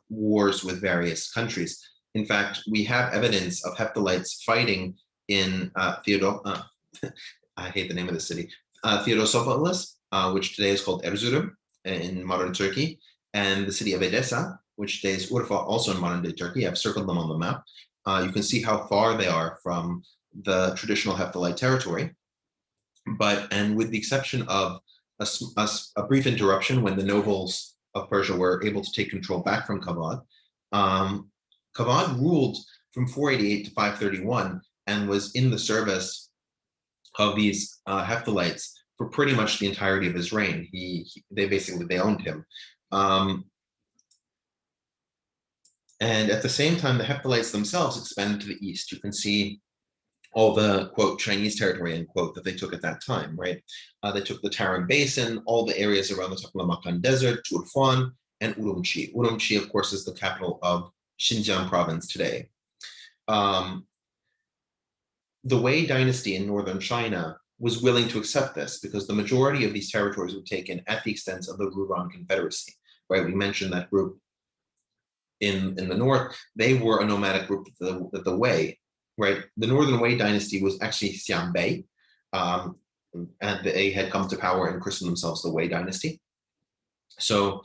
wars with various countries. In fact, we have evidence of Hephthalites fighting in I hate the name of the city, Theodosopolis, which today is called Erzurum in modern Turkey, and the city of Edessa, which today is Urfa, also in modern day Turkey. I've circled them on the map. You can see how far they are from the traditional Hephthalite territory. And with the exception of a brief interruption when the nobles of Persia were able to take control back from Kavad. Kavad ruled from 488 to 531 and was in the service of these Hephthalites for pretty much the entirety of his reign. They owned him. And at the same time, the Hephthalites themselves expanded to the east. You can see all the, quote, Chinese territory, end quote, that they took at that time, right? They took the Tarim Basin, all the areas around the Taklamakan Desert, Turfan, and Urumqi. Urumqi, of course, is the capital of Xinjiang province today. The Wei dynasty in northern China was willing to accept this because the majority of these territories were taken at the expense of the Rouran Confederacy, right? We mentioned that group in the north. They were a nomadic group that the Wei, right? The Northern Wei dynasty was actually Xianbei, and they had come to power and christened themselves the Wei dynasty. So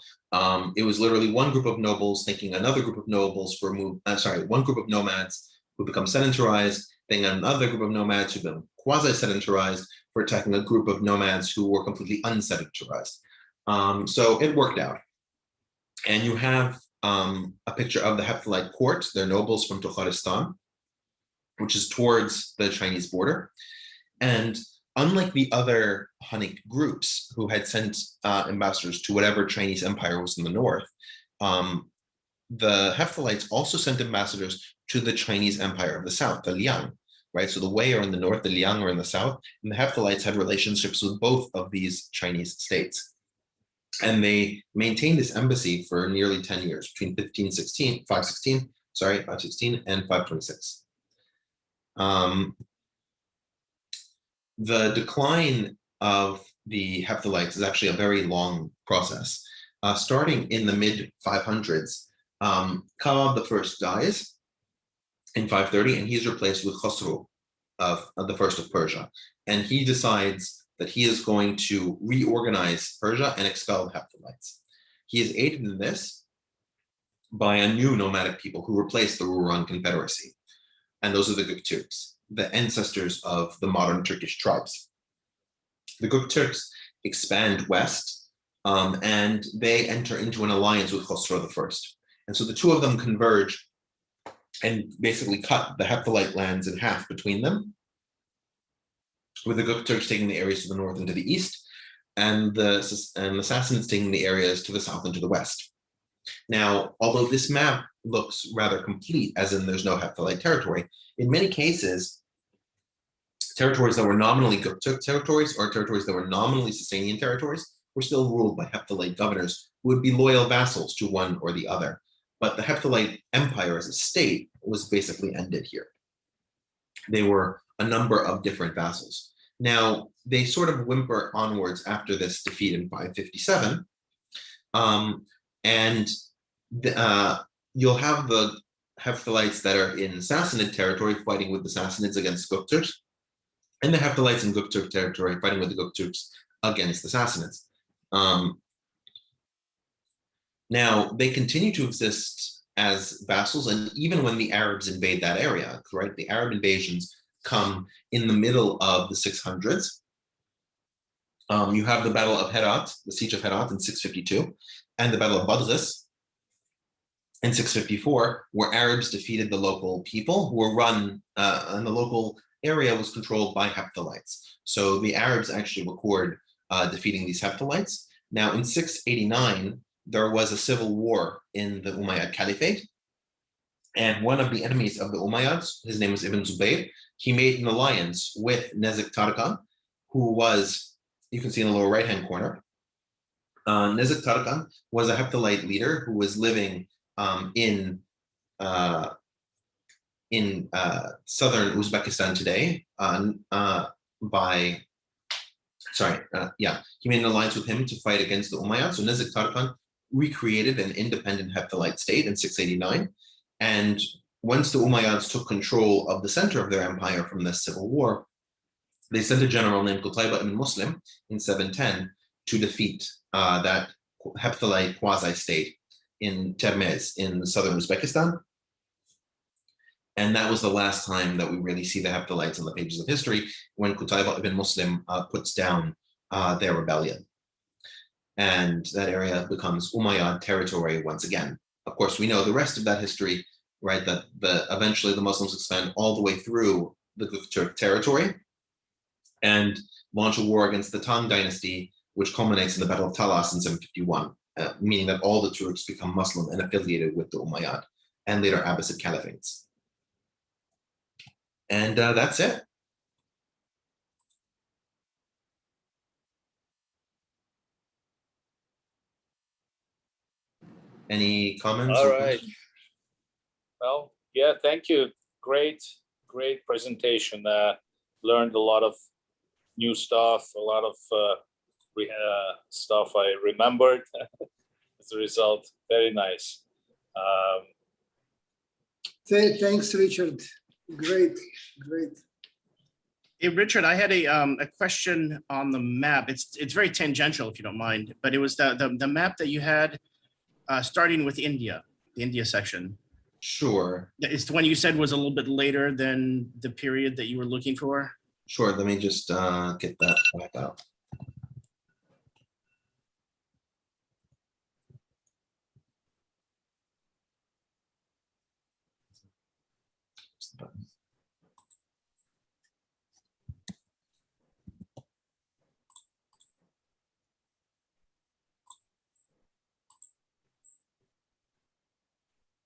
it was literally one group of nobles thinking another group of nobles for one group of nomads who become sedentarized, then another group of nomads who become quasi-sedentarized for attacking a group of nomads who were completely unsedentarized. So it worked out. And you have a picture of the Hephthalite court, their nobles from Tukharistan, which is towards the Chinese border. And unlike the other Hunnic groups who had sent ambassadors to whatever Chinese empire was in the north, the Hephthalites also sent ambassadors to the Chinese empire of the south, the Liang, right? So the Wei are in the north, the Liang are in the south, and the Hephthalites had relationships with both of these Chinese states. And they maintained this embassy for nearly 10 years, between 516 and 526. The decline of the Hephthalites is actually a very long process. Starting in the mid 500s, Khalid I dies in 530, and he's replaced with Khosrow of the first of Persia. And he decides that he is going to reorganize Persia and expel the Hephthalites. He is aided in this by a new nomadic people who replaced the Rouran Confederacy. And those are the Gupturks, the ancestors of the modern Turkish tribes. The Gupturks expand west, and they enter into an alliance with Khosrow I. And so the two of them converge and basically cut the Hephthalite lands in half between them, with the Gupturks taking the areas to the north and to the east, and the Sassanids taking the areas to the south and to the west. Now, although this map looks rather complete, as in there's no Hephthalite territory, in many cases, territories that were nominally Gupturk territories or territories that were nominally Sassanian territories were still ruled by Hephthalite governors who would be loyal vassals to one or the other. But the Hephthalite empire as a state was basically ended here. They were a number of different vassals. Now, they sort of whimper onwards after this defeat in 557. You'll have the Hephthalites that are in Sassanid territory fighting with the Sassanids against Gupturks, and the Hephthalites in Gupturk territory fighting with the Gupturks against the Sassanids. Now, they continue to exist as vassals, and even when the Arabs invade that area, right? The Arab invasions come in the middle of the 600s. You have the Battle of Herat, the Siege of Herat in 652, and the Battle of Badghis in 654, where Arabs defeated the local people who were run, and the local area was controlled by Hephthalites. So the Arabs actually record defeating these Hephthalites. Now in 689, there was a civil war in the Umayyad Caliphate, and one of the enemies of the Umayyads, his name was Ibn Zubayr, he made an alliance with Nezik Tarkan, who was, you can see in the lower right-hand corner, Nezik Tarkan was a Hephthalite leader who was living in southern Uzbekistan today. He made an alliance with him to fight against the Umayyads. So Nezik Tarkan recreated an independent Hephthalite state in 689. And once the Umayyads took control of the center of their empire from this civil war, they sent a general named Qutayba ibn Muslim in 710 to defeat that Hephthalite quasi-state in Termez in southern Uzbekistan. And that was the last time that we really see the Hephthalites on the pages of history, when Qutayba ibn Muslim puts down their rebellion. and that area becomes Umayyad territory once again. Of course, we know the rest of that history, right? That eventually the Muslims expand all the way through the Turk territory and launch a war against the Tang dynasty, which culminates in the Battle of Talas in 751, meaning that all the Turks become Muslim and affiliated with the Umayyad and later Abbasid caliphates. And that's it. Any comments? All or right. questions? Well, yeah, thank you. Great presentation. Learned a lot of new stuff, a lot of stuff I remembered as a result. Very nice. Thanks, Richard. Great. Hey, Richard, I had a question on the map. It's very tangential, if you don't mind, but it was the map that you had starting with India, the India section. Sure. It's the one you said was a little bit later than the period that you were looking for. Sure. Let me just get that back out.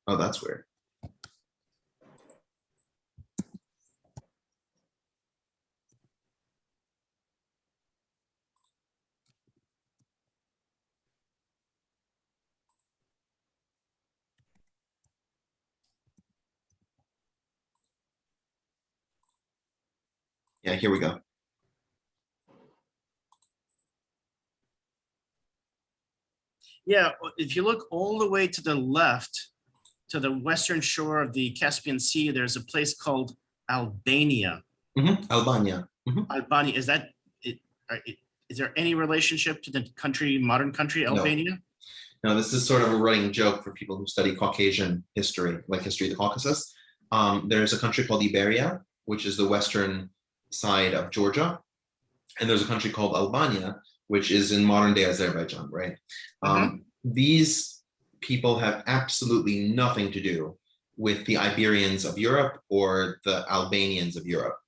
Oh, that's weird. Yeah, here we go. Yeah, if you look all the way to the left, to the western shore of the Caspian Sea, there's a place called Albania. Albania. Albania, is there any relationship to the country, modern country, Albania? Now, this is sort of a running joke for people who study Caucasian history, like history of the Caucasus. There's a country called Iberia, which is the western side of Georgia. And there's a country called Albania, which is in modern day Azerbaijan, right? These people have absolutely nothing to do with the Iberians of Europe or the Albanians of Europe.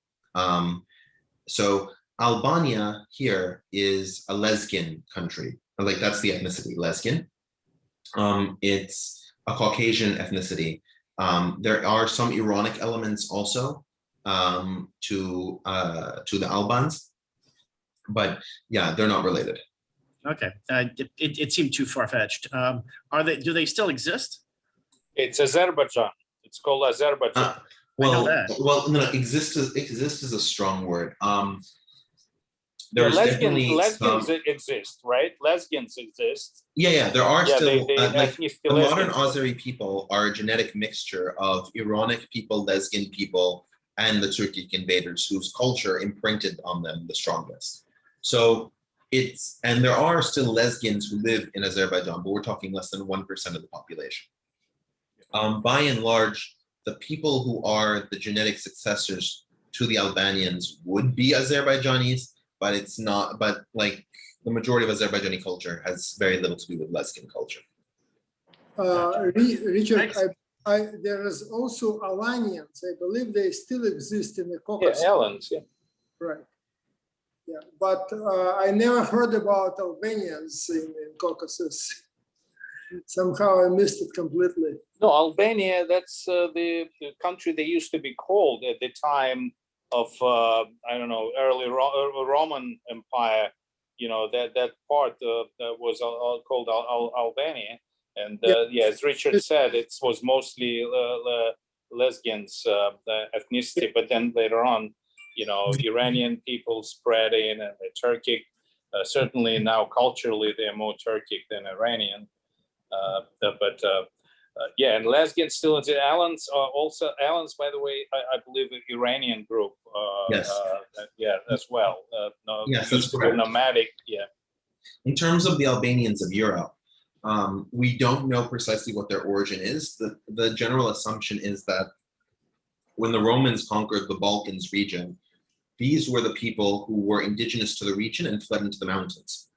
So Albania here is a Lesghian country. Like, that's the ethnicity, Lesghian. It's a Caucasian ethnicity. There are some Iranic elements also to the Albans, but yeah, they're not related. Okay, it seemed too far-fetched. Do they still exist? It's Azerbaijan. It's called Azerbaijan. No, exist is a strong word. There's Lesghians exist, right? Lesghians exist. Yeah, there are still like the modern Lesghians. Azeri people are a genetic mixture of Iranic people, Lesghian people, and the Turkic invaders whose culture imprinted on them the strongest. So and there are still Lesghians who live in Azerbaijan, but we're talking less than 1% of the population. By and large, the people who are the genetic successors to the Albanians would be Azerbaijanis, but it's not, but like the majority of Azerbaijani culture has very little to do with Lesghian culture. Richard, there is also Alanians. I believe they still exist in the Caucasus. Yeah, Alans, yeah. Right. Yeah, but I never heard about Albanians in Caucasus. Somehow I missed it completely. No, Albania, that's the country they used to be called at the time of, I don't know, early Roman Empire. You know, that part was called Albania. And yeah, as Richard said, it was mostly Lesghians ethnicity, but then later on, you know, Iranian people spread in, and the Turkic, certainly now culturally, they're more Turkic than Iranian. Yeah, and Lesghians still into Alans also. Alans, by the way, I believe an Iranian group. Yes. Yeah, as well. Yes, that's correct. Nomadic. Yeah. In terms of the Albanians of Europe, we don't know precisely what their origin is. The general assumption is that when the Romans conquered the Balkans region, these were the people who were indigenous to the region and fled into the mountains.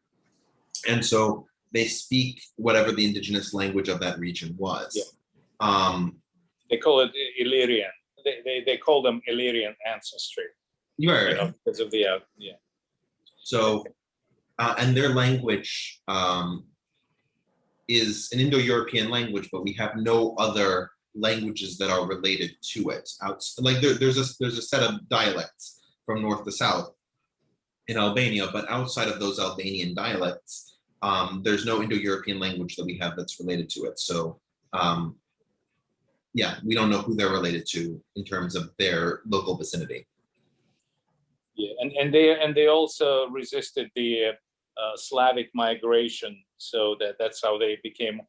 And so they speak whatever the indigenous language of that region was. They call it Illyrian. They call them Illyrian ancestry. Right. Because of the So, and their language is an Indo-European language, but we have no other languages that are related to it. Like there's a set of dialects from north to south in Albania, but outside of those Albanian dialects, there's no Indo-European language that we have that's related to it. So, yeah, we don't know who they're related to in terms of their local vicinity. Yeah, and they also resisted the Slavic migration, so that's how they became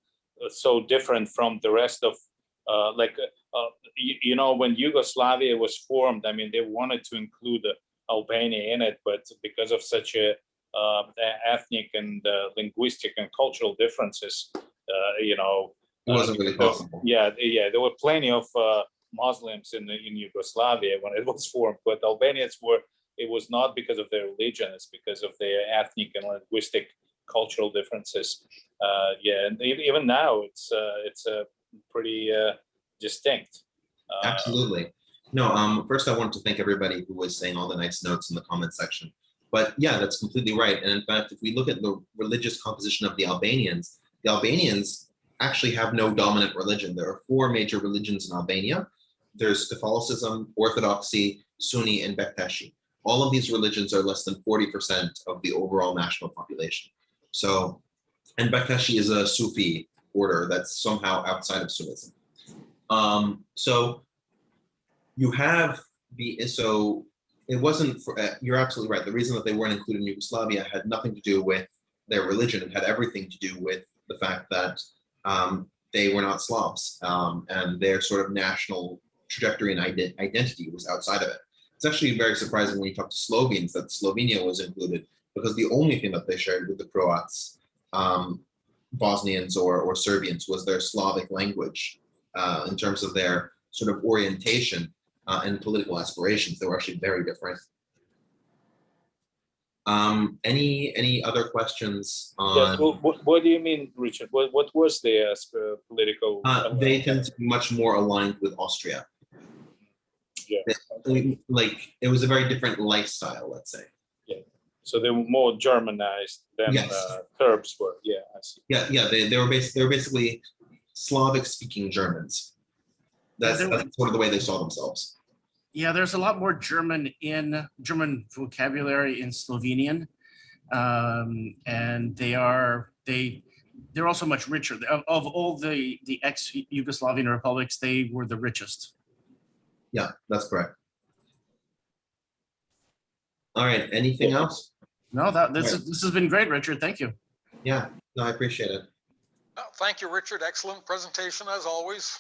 so different from the rest of when Yugoslavia was formed. I mean, they wanted to include Albania in it, but because of such a ethnic and linguistic and cultural differences, it wasn't really possible. Yeah, there were plenty of Muslims in Yugoslavia when it was formed, but Albanians were. It was not because of their religion; it's because of their ethnic and linguistic, cultural differences. And even now, it's pretty distinct. Absolutely. No. First, I want to thank everybody who was saying all the nice notes in the comment section. But yeah, that's completely right. And in fact, if we look at the religious composition of the Albanians actually have no dominant religion. There are 4 major religions in Albania. There's Catholicism, Orthodoxy, Sunni, and Bektashi. All of these religions are less than 40% of the overall national population. So, and Bektashi is a Sufi order that's somehow outside of Sunnism. So you have so it wasn't for, you're absolutely right. The reason that they weren't included in Yugoslavia had nothing to do with their religion. It had everything to do with the fact that they were not Slavs, and their sort of national trajectory and identity was outside of it. It's actually very surprising when you talk to Slovenes that Slovenia was included, because the only thing that they shared with the Croats, Bosnians or Serbians was their Slavic language. In terms of their sort of orientation and political aspirations, they were actually very different. Any other questions on? Yes. What do you mean, Richard? What was their political? They tend to be much more aligned with Austria. Yeah. Like it was a very different lifestyle, let's say. Yeah. So they were more Germanized than Serbs were. Yeah, I see. Yeah. They were basically Slavic-speaking Germans. That's sort of the way they saw themselves. Yeah, there's a lot more German vocabulary in Slovenian, and they're also much richer. Of all the ex-Yugoslavian republics, they were the richest. Yeah, that's correct. All right. Anything else? No, this has been great, Richard. Thank you. Yeah, no, I appreciate it. Thank you, Richard. Excellent presentation as always.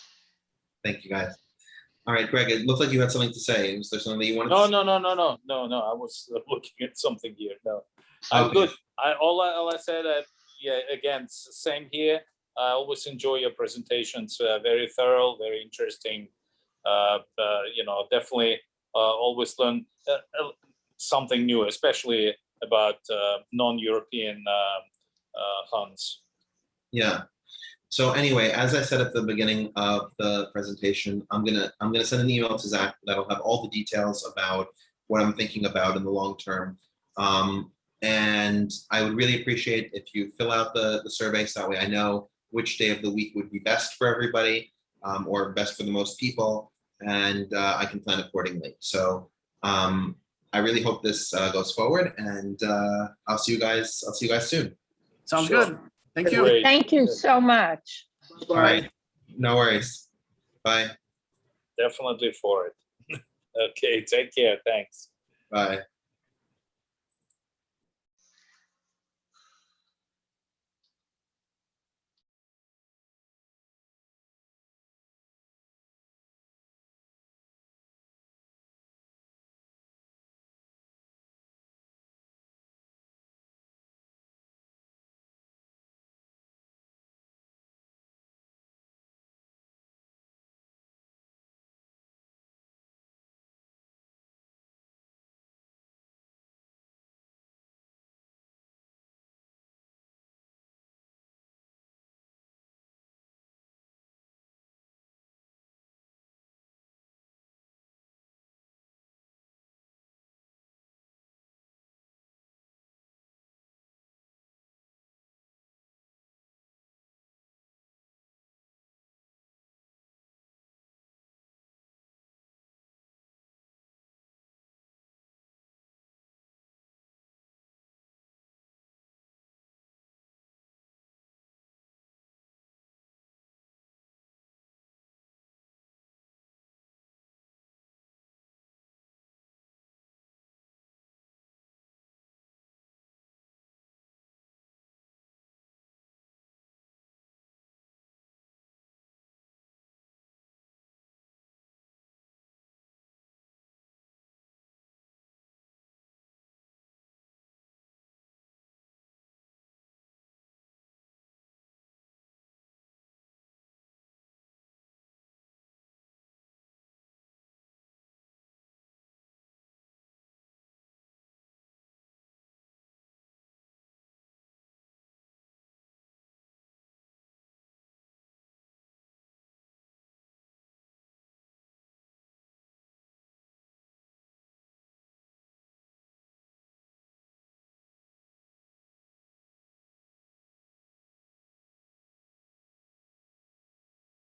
Thank you, guys. All right, Greg, it looked like you had something to say. Is there something that you wanted to say? No. I was looking at something here. No, I'm good. All I said, again, same here. I always enjoy your presentations. Very thorough, very interesting. Definitely always learn something new, especially about non-European Huns. Yeah. So anyway, as I said at the beginning of the presentation, I'm gonna send an email to Zach that'll have all the details about what I'm thinking about in the long term. And I would really appreciate if you fill out the survey, so that way I know which day of the week would be best for everybody, or best for the most people, and I can plan accordingly. So I really hope this goes forward, and I'll see you guys soon. Sounds good. Thank you. Great. Thank you so much. All right. No worries. Bye. Definitely for it. Okay. Take care. Thanks. Bye.